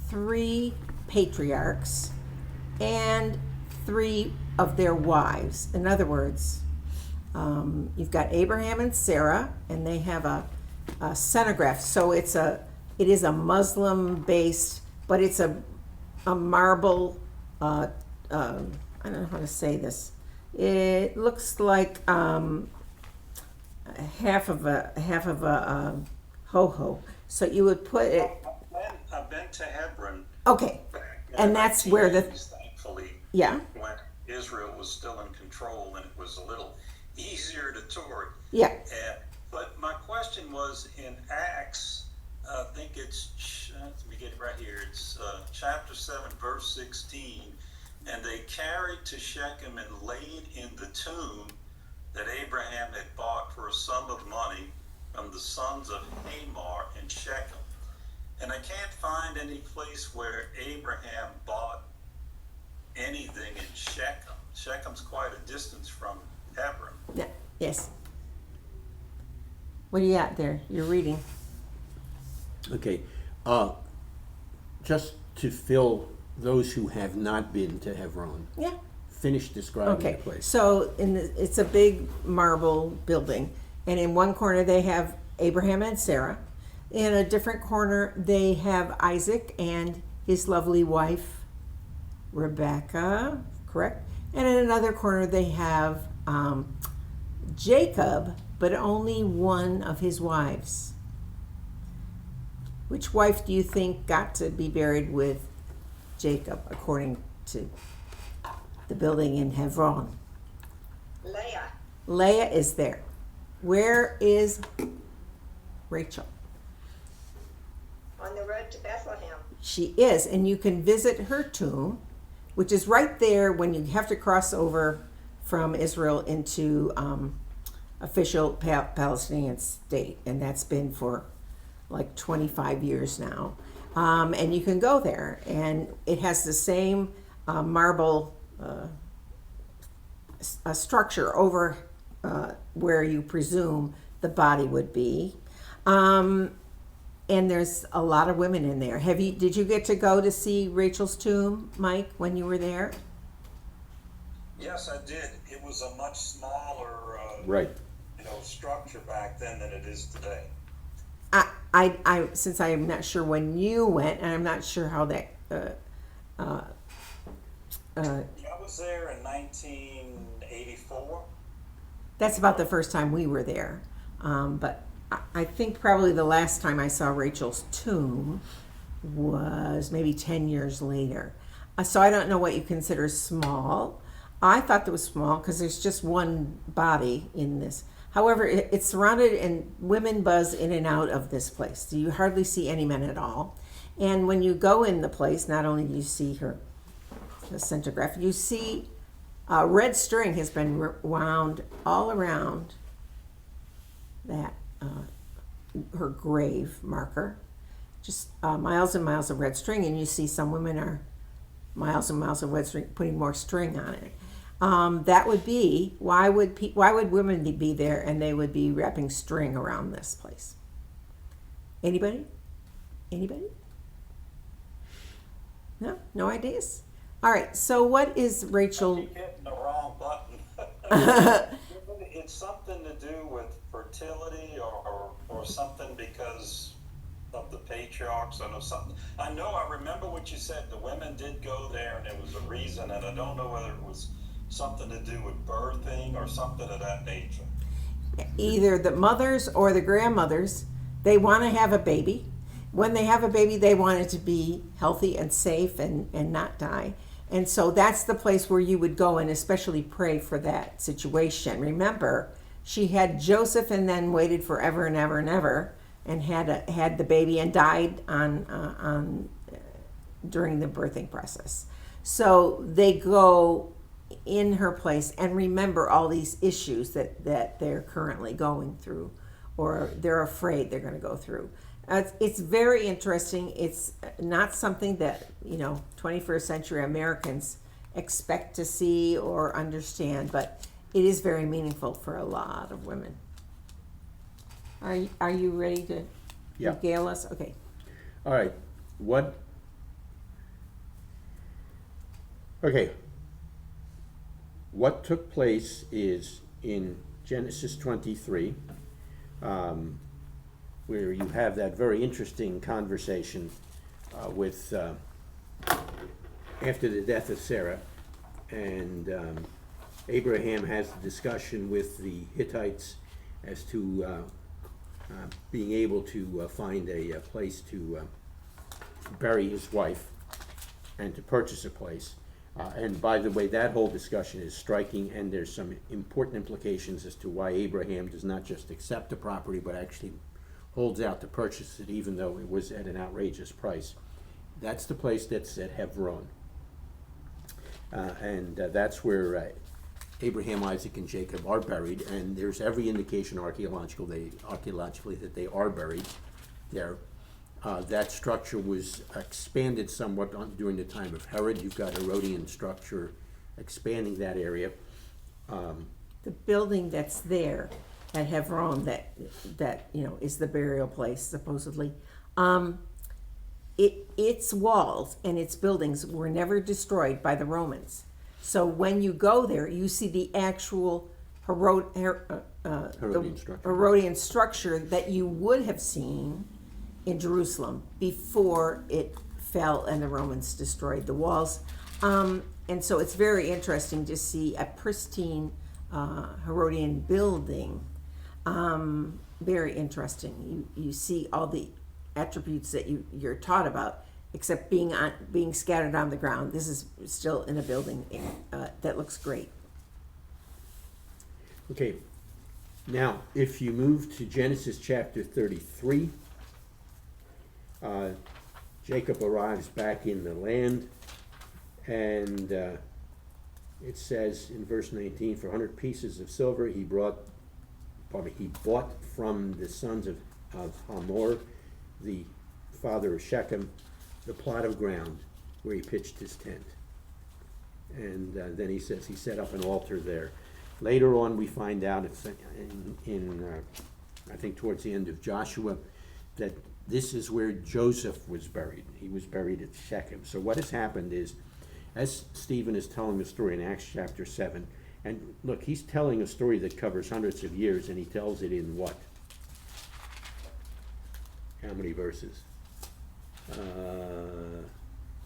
3 patriarchs and 3 of their wives. In other words, you've got Abraham and Sarah, and they have a cenotaph. So it is a Muslim-based, but it's a marble. I don't know how to say this. It looks like half of a ho-ho. So you would put it. I've been to Hebron. Okay, and that's where the. Thankfully, Yeah. when Israel was still in control and it was a little easier to tour. Yeah. But my question was in Acts, I think let me get it right here. It's chapter 7, verse 16. And they carried to Shechem and laid in the tomb that Abraham had bought for a sum of money from the sons of Hamor in Shechem. And I can't find any place where Abraham bought anything in Shechem. Shechem's quite a distance from Hebron. Yeah. Yes. What do you got there? You're reading. Okay, just to fill those who have not been to Hebron, Yeah. finish describing Okay. the place. So it's a big marble building, and in one corner they have Abraham and Sarah. In a different corner they have Isaac and his lovely wife Rebecca, correct? And in another corner they have Jacob, but only one of his wives. Which wife do you think got to be buried with Jacob, according to the building in Hebron? Leah. Leah is there. Where is Rachel? On the road to Bethlehem. She is, and you can visit her tomb, which is right there when you have to cross over from Israel into official Palestinian state, and that's been for like 25 years now. And you can go there, and it has the same marble structure over where you presume the body would be. And there's a lot of women in there. Did you get to go to see Rachel's tomb, Mike, when you were there? Yes, I did. It was a much smaller, Right. structure back then than it is today. I since I am not sure when you went, and I'm not sure how that. I was there in 1984. That's about the first time we were there, but I think probably the last time I saw Rachel's tomb was maybe 10 years later. So I don't know what you consider small. I thought that was small because there's just one body in this. However, it's surrounded, and women buzz in and out of this place. So you hardly see any men at all. And when you go in the place, not only do you see the centigraph, you see red string has been wound all around that her grave marker. Just miles and miles of red string, and you see some women are miles and miles of red string putting more string on it. That would be why would women be there and they would be wrapping string around this place? Anybody? No ideas. All right. So what is Rachel? I keep hitting the wrong button. It's something to do with fertility or something because of the patriarchs. I remember what you said. The women did go there, and there was a reason, and I don't know whether it was something to do with birthing or something of that nature. Either the mothers or the grandmothers, they want to have a baby. When they have a baby, they want it to be healthy and safe and not die. And so that's the place where you would go and especially pray for that situation. Remember, she had Joseph and then waited forever and ever and ever and had the baby and died on during the birthing process. So they go in her place and remember all these issues that they're currently going through, or they're afraid they're going to go through. It's very interesting. It's not something that 21st century Americans expect to see or understand, but it is very meaningful for a lot of women. Are you ready to regale us? Okay. All right. What took place is in Genesis 23, where you have that very interesting conversation with after the death of Sarah, and Abraham has a discussion with the Hittites as to being able to find a place to bury his wife and to purchase a place. And by the way, that whole discussion is striking, and there's some important implications as to why Abraham does not just accept the property, but actually holds out to purchase it even though it was at an outrageous price. That's the place that's at Hebron. And that's where Abraham, Isaac, and Jacob are buried, and there's every indication archaeologically that they are buried there. That structure was expanded somewhat during the time of Herod. You've got Herodian structure expanding that area. The building that's there at Hebron that is the burial place supposedly. Its walls and its buildings were never destroyed by the Romans. So when you go there, you see the actual Herodian structure that you would have seen in Jerusalem before it fell and the Romans destroyed the walls. And so it's very interesting to see a pristine Herodian building. Very interesting. You see all the attributes that you're taught about, except being scattered on the ground. This is still in a building that looks great. Okay, now if you move to Genesis chapter 33, Jacob arrives back in the land, and it says in verse 19, for 100 pieces of silver he bought from the sons of Hamor, the father of Shechem, the plot of ground where he pitched his tent. And then he says he set up an altar there. Later on we find out, it's I think towards the end of Joshua, that this is where Joseph was buried. He was buried at Shechem. So what has happened is, as Stephen is telling the story in Acts chapter 7, and look, he's telling a story that covers hundreds of years, and he tells it in what? How many verses?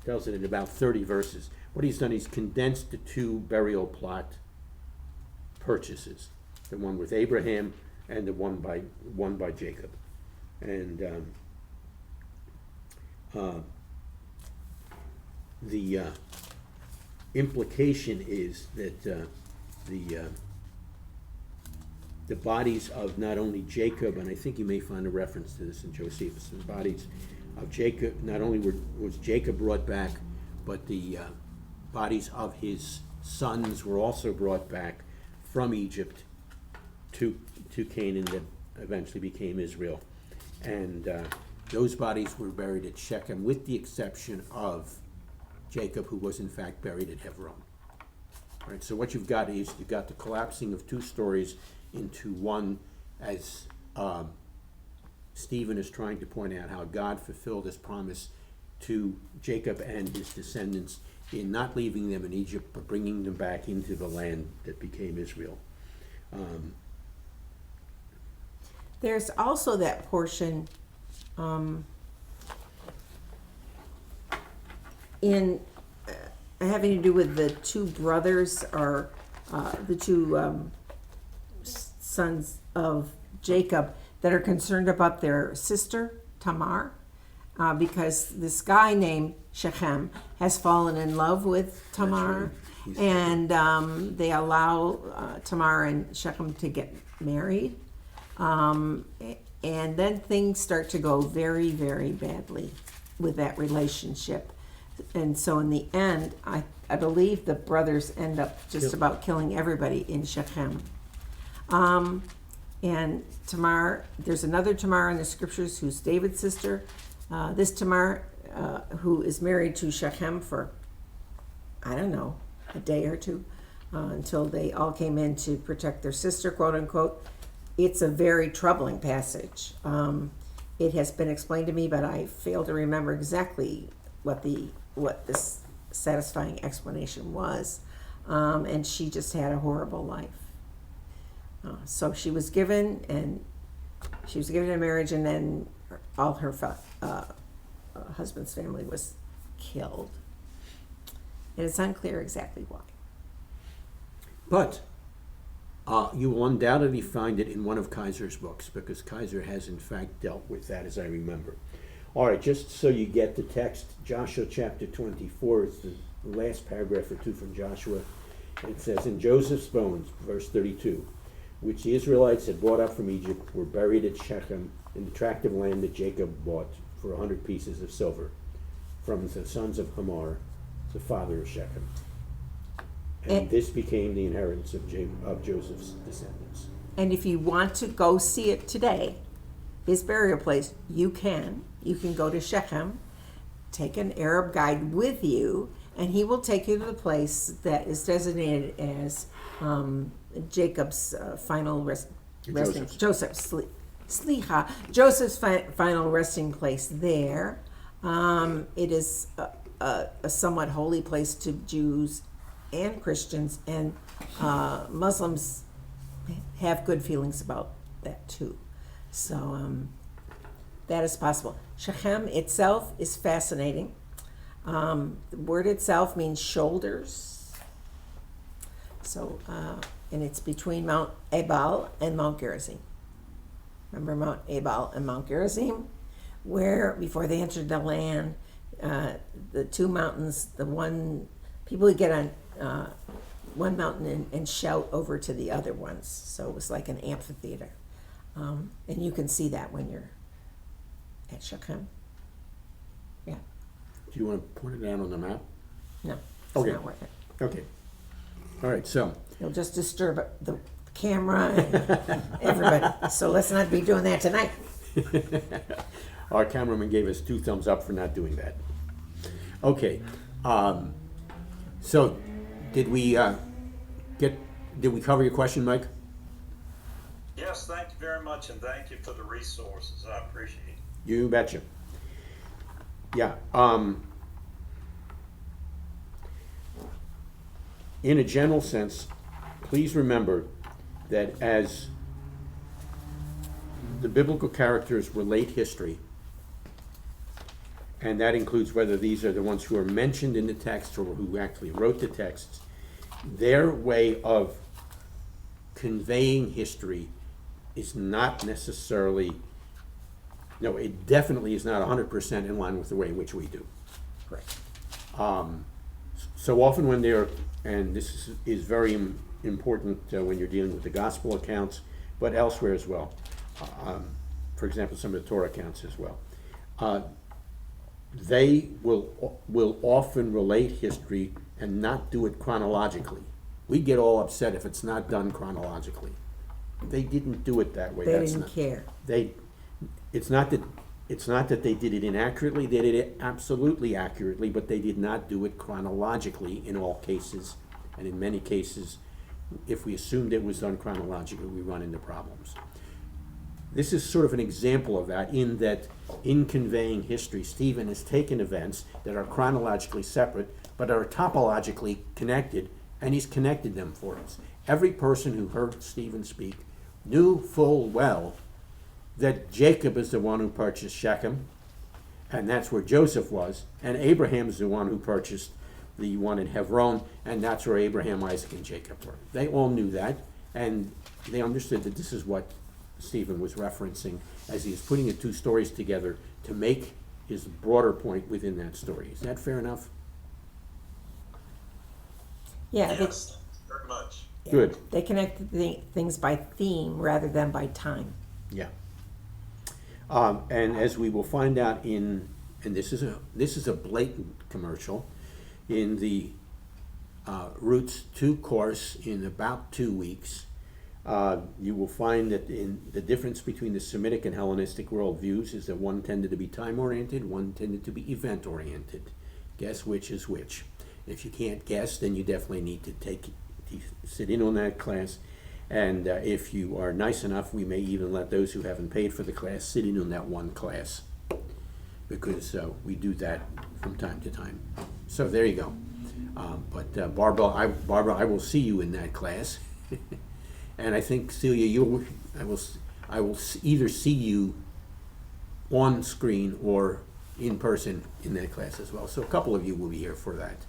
Tells it in about 30 verses. What he's done, he's condensed the two burial plot purchases, the one with Abraham and the one by Jacob. And the implication is that the bodies of not only Jacob, and I think you may find a reference to this in Josephus, the bodies of Jacob, not only was Jacob brought back, but the bodies of his sons were also brought back from Egypt to Canaan, that eventually became Israel. And those bodies were buried at Shechem, with the exception of Jacob, who was in fact buried at Hebron. All right, so what you've got is you've got the collapsing of two stories into one, as Stephen is trying to point out how God fulfilled his promise to Jacob and his descendants in not leaving them in Egypt, but bringing them back into the land that became Israel. There's also that portion in having to do with the two brothers, or the two sons of Jacob, that are concerned about their sister Tamar, because this guy named Shechem has fallen in love with Tamar, and they allow Tamar and Shechem to get married, and then things start to go very, very badly with that relationship. And so in the end, I believe the brothers end up just about killing everybody in Shechem. And Tamar, there's another Tamar in the scriptures who's David's sister. This Tamar, who is married to Shechem for, I don't know, a day or two, until they all came in to protect their sister, quote unquote. It's a very troubling passage. It has been explained to me, but I fail to remember exactly what this satisfying explanation was. And she just had a horrible life. So she was given in marriage, and then all her husband's family was killed. And it's unclear exactly why. But you will undoubtedly find it in one of Kaiser's books, because Kaiser has in fact dealt with that, as I remember. All right, just so you get the text, Joshua chapter 24 is the last paragraph or two from Joshua. And it says, in Joseph's bones, verse 32, which the Israelites had brought up from Egypt, were buried at Shechem in the tract of land that Jacob bought for 100 pieces of silver from the sons of Hamor, the father of Shechem. And this became the inheritance of Joseph's descendants. And if you want to go see it today, his burial place, you can. You can go to Shechem, take an Arab guide with you, and he will take you to the place that is designated as Jacob's final resting. Joseph's final resting place there. It is a somewhat holy place to Jews and Christians, and Muslims have good feelings about that too. So that is possible. Shechem itself is fascinating. The word itself means shoulders. So, and it's between Mount Ebal and Mount Gerizim. Remember Mount Ebal and Mount Gerizim? Where, before they entered the land, the two mountains, the one, people would get on one mountain and shout over to the other ones. So it was like an amphitheater. And you can see that when you're at Shechem. Yeah. Do you want to point it out on the map? No, it's Okay. not worth it. Okay. All right, so You'll just disturb the camera and everybody. So let's not be doing that tonight. our cameraman gave us 2 thumbs up for not doing that. Okay. So did we cover your question, Mike? Yes, thank you very much, and thank you for the resources. I appreciate it. You betcha. Yeah. In a general sense, please remember that as the biblical characters relate history, and that includes whether these are the ones who are mentioned in the text or who actually wrote the texts, their way of conveying history is not necessarily, no, it definitely is not 100% in line with the way in which we do. Correct. So often when they're, and this is very important when you're dealing with the gospel accounts, but elsewhere as well. For example, some of the Torah accounts as well. They will often relate history and not do it chronologically. We get all upset if it's not done chronologically. They didn't do it that way. They didn't care. It's not that they did it inaccurately. They did it absolutely accurately, but they did not do it chronologically in all cases. And in many cases, if we assumed it was done chronologically, we run into problems. This is sort of an example of that, in that in conveying history, Stephen has taken events that are chronologically separate but are topologically connected, and he's connected them for us. Every person who heard Stephen speak knew full well that Jacob is the one who purchased Shechem, and that's where Joseph was, and Abraham's the one who purchased the one in Hebron, and that's where Abraham, Isaac, and Jacob were. They all knew that, and they understood that this is what Stephen was referencing as he was putting the 2 stories together to make his broader point within that story. Is that fair enough? Yeah, Yes, very much. Good. they connect things by theme rather than by time. Yeah. And as we will find out and this is a blatant commercial, in the Roots 2 course in about 2 weeks, you will find that in the difference between the Semitic and Hellenistic worldviews is that one tended to be time-oriented, one tended to be event-oriented. Guess which is which. If you can't guess, then you definitely need to sit in on that class. And if you are nice enough, we may even let those who haven't paid for the class sit in on that one class, because we do that from time to time. So there you go. But Barbara, I will see you in that class. And I think, Celia, I will either see you on screen or in person in that class as well. So a couple of you will be here for that.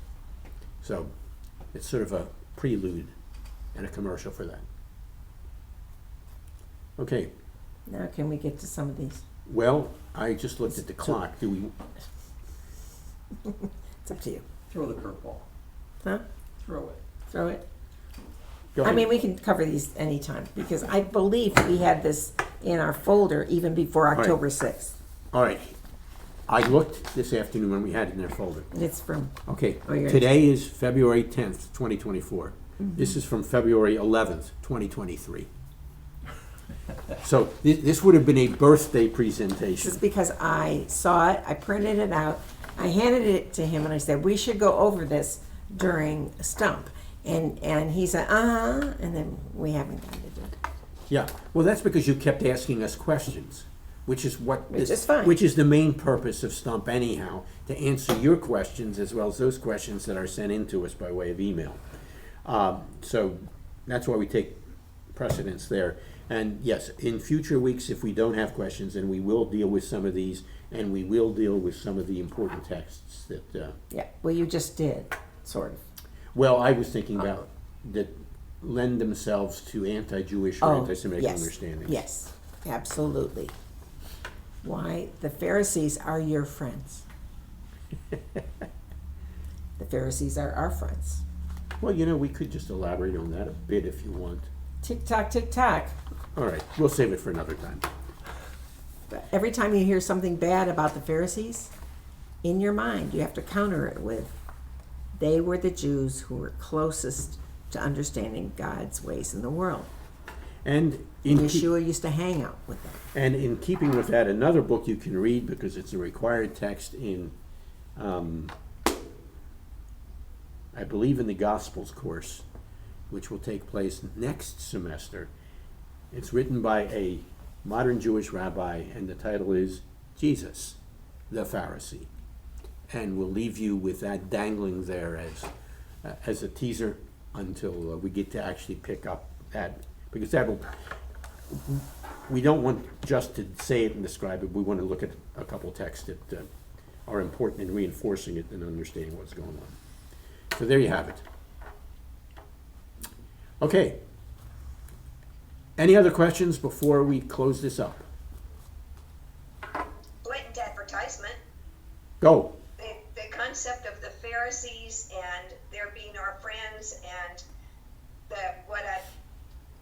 So it's sort of a prelude and a commercial for that. Okay. Now can we get to some of these? Well, I just looked at the clock. Do we? It's up to you. Throw the curveball. Huh? Throw it. Throw it. Go I ahead. mean, we can cover these anytime because I believe we had this in our folder even before right. October 6th. All right. I looked this afternoon when we had it in our folder. It's from, Okay, Oh, you're- today is February 10th, 2024. Mm-hmm. This is from February 11th, 2023. So this would have been a birthday this is presentation. because I saw it, I printed it out, I handed it to him and I said, we should go over this during Stump. And he said, and then we haven't gotten to do it. Yeah, well, that's because you kept asking us questions, which is what Which is fine. which is the main purpose of Stump anyhow, to answer your questions as well as those questions that are sent in to us by way of email. So that's why we take precedence there. And yes, in future weeks, if we don't have questions, then we will deal with some of these, and we will deal with some of the important texts that. Yeah, well, you just did, sort of. Well, I was thinking about that lend themselves to anti-Jewish or anti-Semitic yes, understandings. Yes, absolutely. Why? The Pharisees are your friends. The Pharisees are our friends. Well, we could just elaborate on that a bit if you want. Tick tock, tick tock. All right, we'll save it for another time. But every time you hear something bad about the Pharisees, in your mind, you have to counter it with, they were the Jews who were closest to understanding God's ways in the world. And in, keep- Yeshua used to hang out with them. and in keeping with that, another book you can read because it's a required text in, I believe in the Gospels course, which will take place next semester. It's written by a modern Jewish rabbi, and the title is Jesus, the Pharisee. And we'll leave you with that dangling there as a teaser until we get to actually pick up that, because we don't want just to say it and describe it. We want to look at a couple texts that are important in reinforcing it and understanding what's going on. So there you have it. Okay. Any other questions before we close this up? Blatant advertisement. Go. The concept of the Pharisees and their being our friends, and what I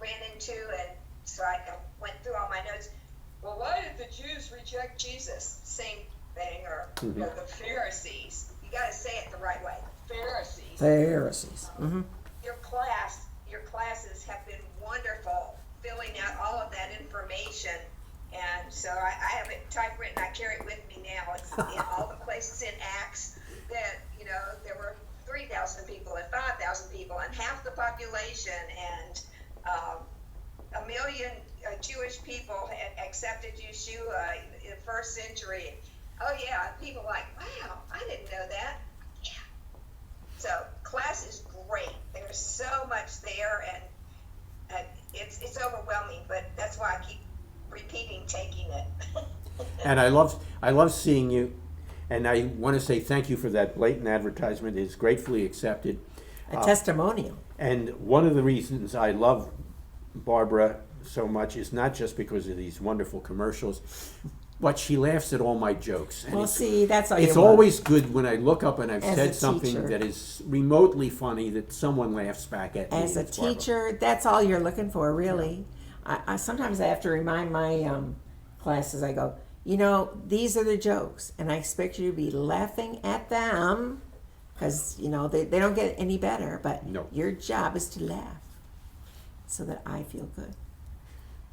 ran into, and so I went through all my notes. Well, why did the Jews reject Jesus? Same thing, or the Pharisees. You got to say it the right way. Pharisees. Pharisees. Mm-hmm. Your classes have been wonderful, filling out all of that information. And so I have it typewritten. I carry it with me now. It's in all the places in Acts that, there were 3,000 people and 5,000 people and half the population, and 1 million Jewish people had accepted Yeshua in the first century. Oh yeah, people like, wow, I didn't know that. Yeah. So class is great. There's so much there, and it's overwhelming. But that's why I keep repeating taking it. And I love seeing you, and I want to say thank you for that blatant advertisement. It's gratefully accepted. A testimonial. And one of the reasons I love Barbara so much is not just because of these wonderful commercials, but she laughs at all my jokes. And Well, it's, see, that's all you it's want. always good when I look up and I've As said a something teacher. that is remotely funny that someone laughs back at me. As a It's Barbara. teacher, that's all you're looking for, really. I sometimes I have to remind my classes, I go, these are the jokes, and I expect you to be laughing at them because, they don't get any better, but No. your job is to laugh so that I feel good.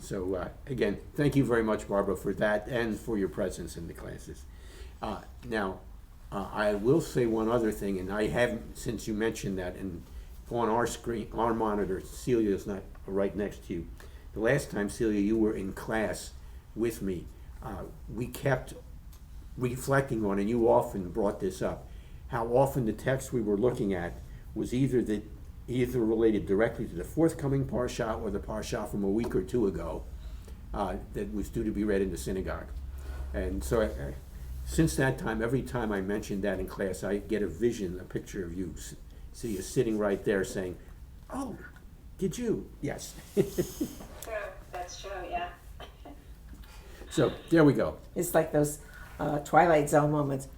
So again, thank you very much, Barbara, for that and for your presence in the classes. Now, I will say one other thing, and I haven't, since you mentioned that, and on our screen, our monitor, Celia's not right next to you. The last time, Celia, you were in class with me, we kept reflecting on, and you often brought this up, how often the text we were looking at was either related directly to the forthcoming parsha or the parsha from a week or two ago that was due to be read in the synagogue. And so since that time, every time I mention that in class, I get a picture of you. See you sitting right there saying, "Oh, did you?" Yes. True, that's true, yeah. So there we go. It's like those Twilight Zone moments.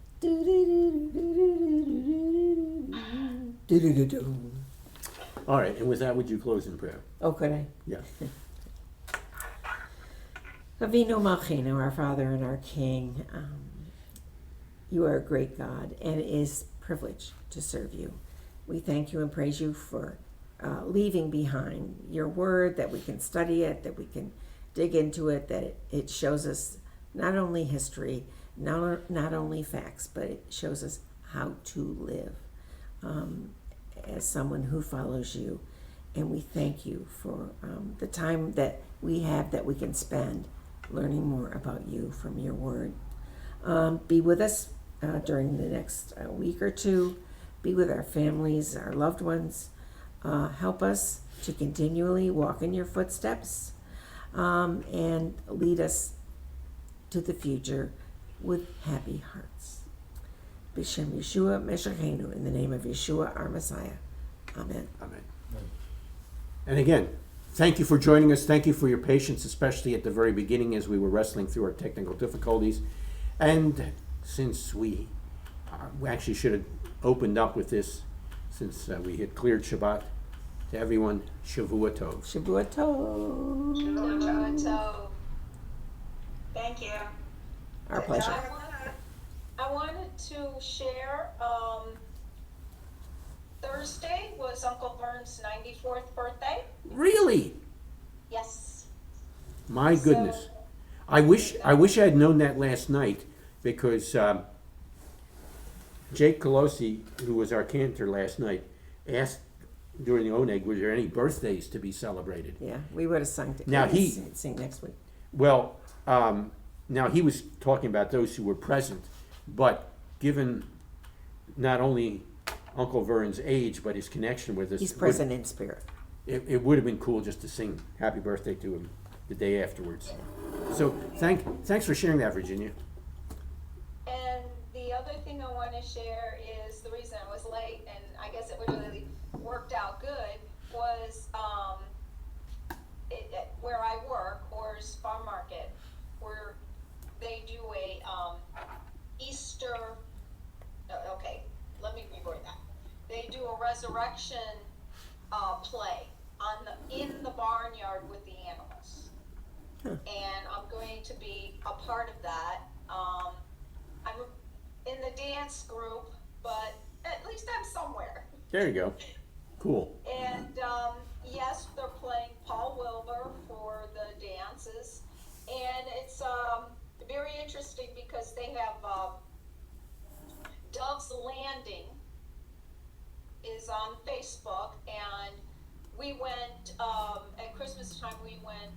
All right, and with that, would you close in prayer? Oh, could I? Yeah. Avinu Malchinu, our Father and our King, you are a great God, and it is a privilege to serve you. We thank you and praise you for leaving behind your word, that we can study it, that we can dig into it, that it shows us not only history, not only facts, but it shows us how to live as someone who follows you. And we thank you for the time that we have that we can spend learning more about you from your word. Be with us during the next week or two. Be with our families, our loved ones. Help us to continually walk in your footsteps and lead us to the future with happy hearts. B'Shem Yeshua Meshachenu, in the name of Yeshua, our Messiah. Amen. Amen. And again, thank you for joining us. Thank you for your patience, especially at the very beginning as we were wrestling through our technical difficulties. And since we actually should have opened up with this, since we had cleared Shabbat, to everyone, Shavua Tov. Shavua Tov. So, thank you. Our pleasure. I wanted to share, Thursday was Uncle Vern's 94th birthday. Really? Yes. My goodness. I wish I had known that last night, because Jake Colosi, who was our cantor last night, asked during the Oneg, was there any birthdays to be celebrated? Yeah, we would have sung together. Now sing next week. Well, now he was talking about those who were present, but given not only Uncle Vern's age, but his connection with us, He's present in spirit. it would have been cool just to sing happy birthday to him the day afterwards. So thanks for sharing that, Virginia. And the other thing I want to share is the reason I was late, and I guess it really worked out good, was where I work, Orr's Farm Market, where they do a Easter, okay, let me reword that. They do a resurrection play in the barnyard with the animals. And I'm going to be a part of that. I'm in the dance group, but at least I'm somewhere. There you go. Cool. And yes, they're playing Paul Wilbur for the dances, and it's very interesting because they have Dove's Landing is on Facebook, and we went at Christmas time. We went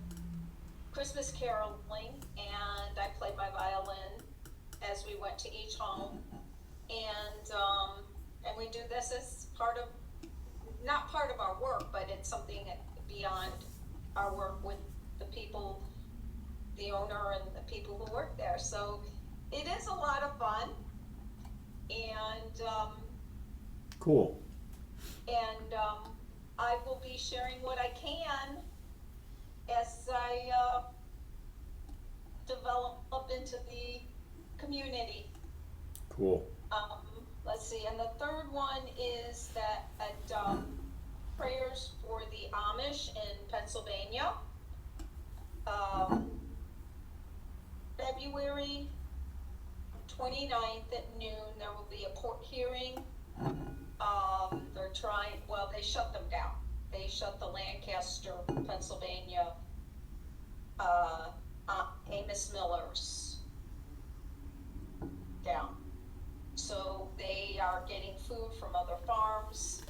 Christmas caroling, and I played my violin as we went to each home, and we do this as not part of our work, but it's something beyond our work with the people, the owner and the people who work there. So it is a lot of fun, and Cool. I will be sharing what I can as I develop up into the community. Cool. Let's see, and the third one is that at prayers for the Amish in Pennsylvania. February 29th at noon, there will be a court hearing. They shut them down. They shut the Lancaster, Pennsylvania, Amos Miller's down. So they are getting food from other farms,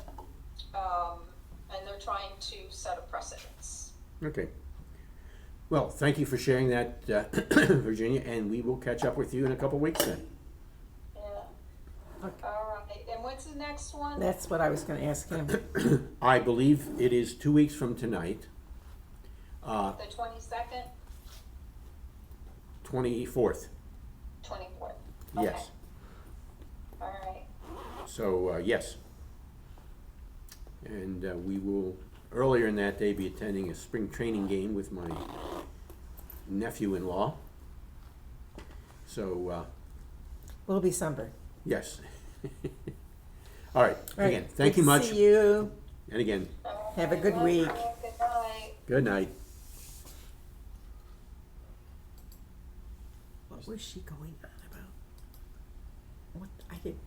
and they're trying to set a precedence. Okay. Well, thank you for sharing that, Virginia, and we will catch up with you in a couple weeks then. Yeah. Okay. All right. And what's the next one? That's what I was going to ask him. I believe it is 2 weeks from tonight, The 22nd, 24th. 24th. Yes. All right. So, yes. And we will, earlier in that day, be attending a spring training game with my nephew-in-law. So, We'll be sunburned. yes. All right. All right. Again, thank Good you to much. See you. And again, All Have a good week. Good night. Good night. What was she going on about? What, I didn't.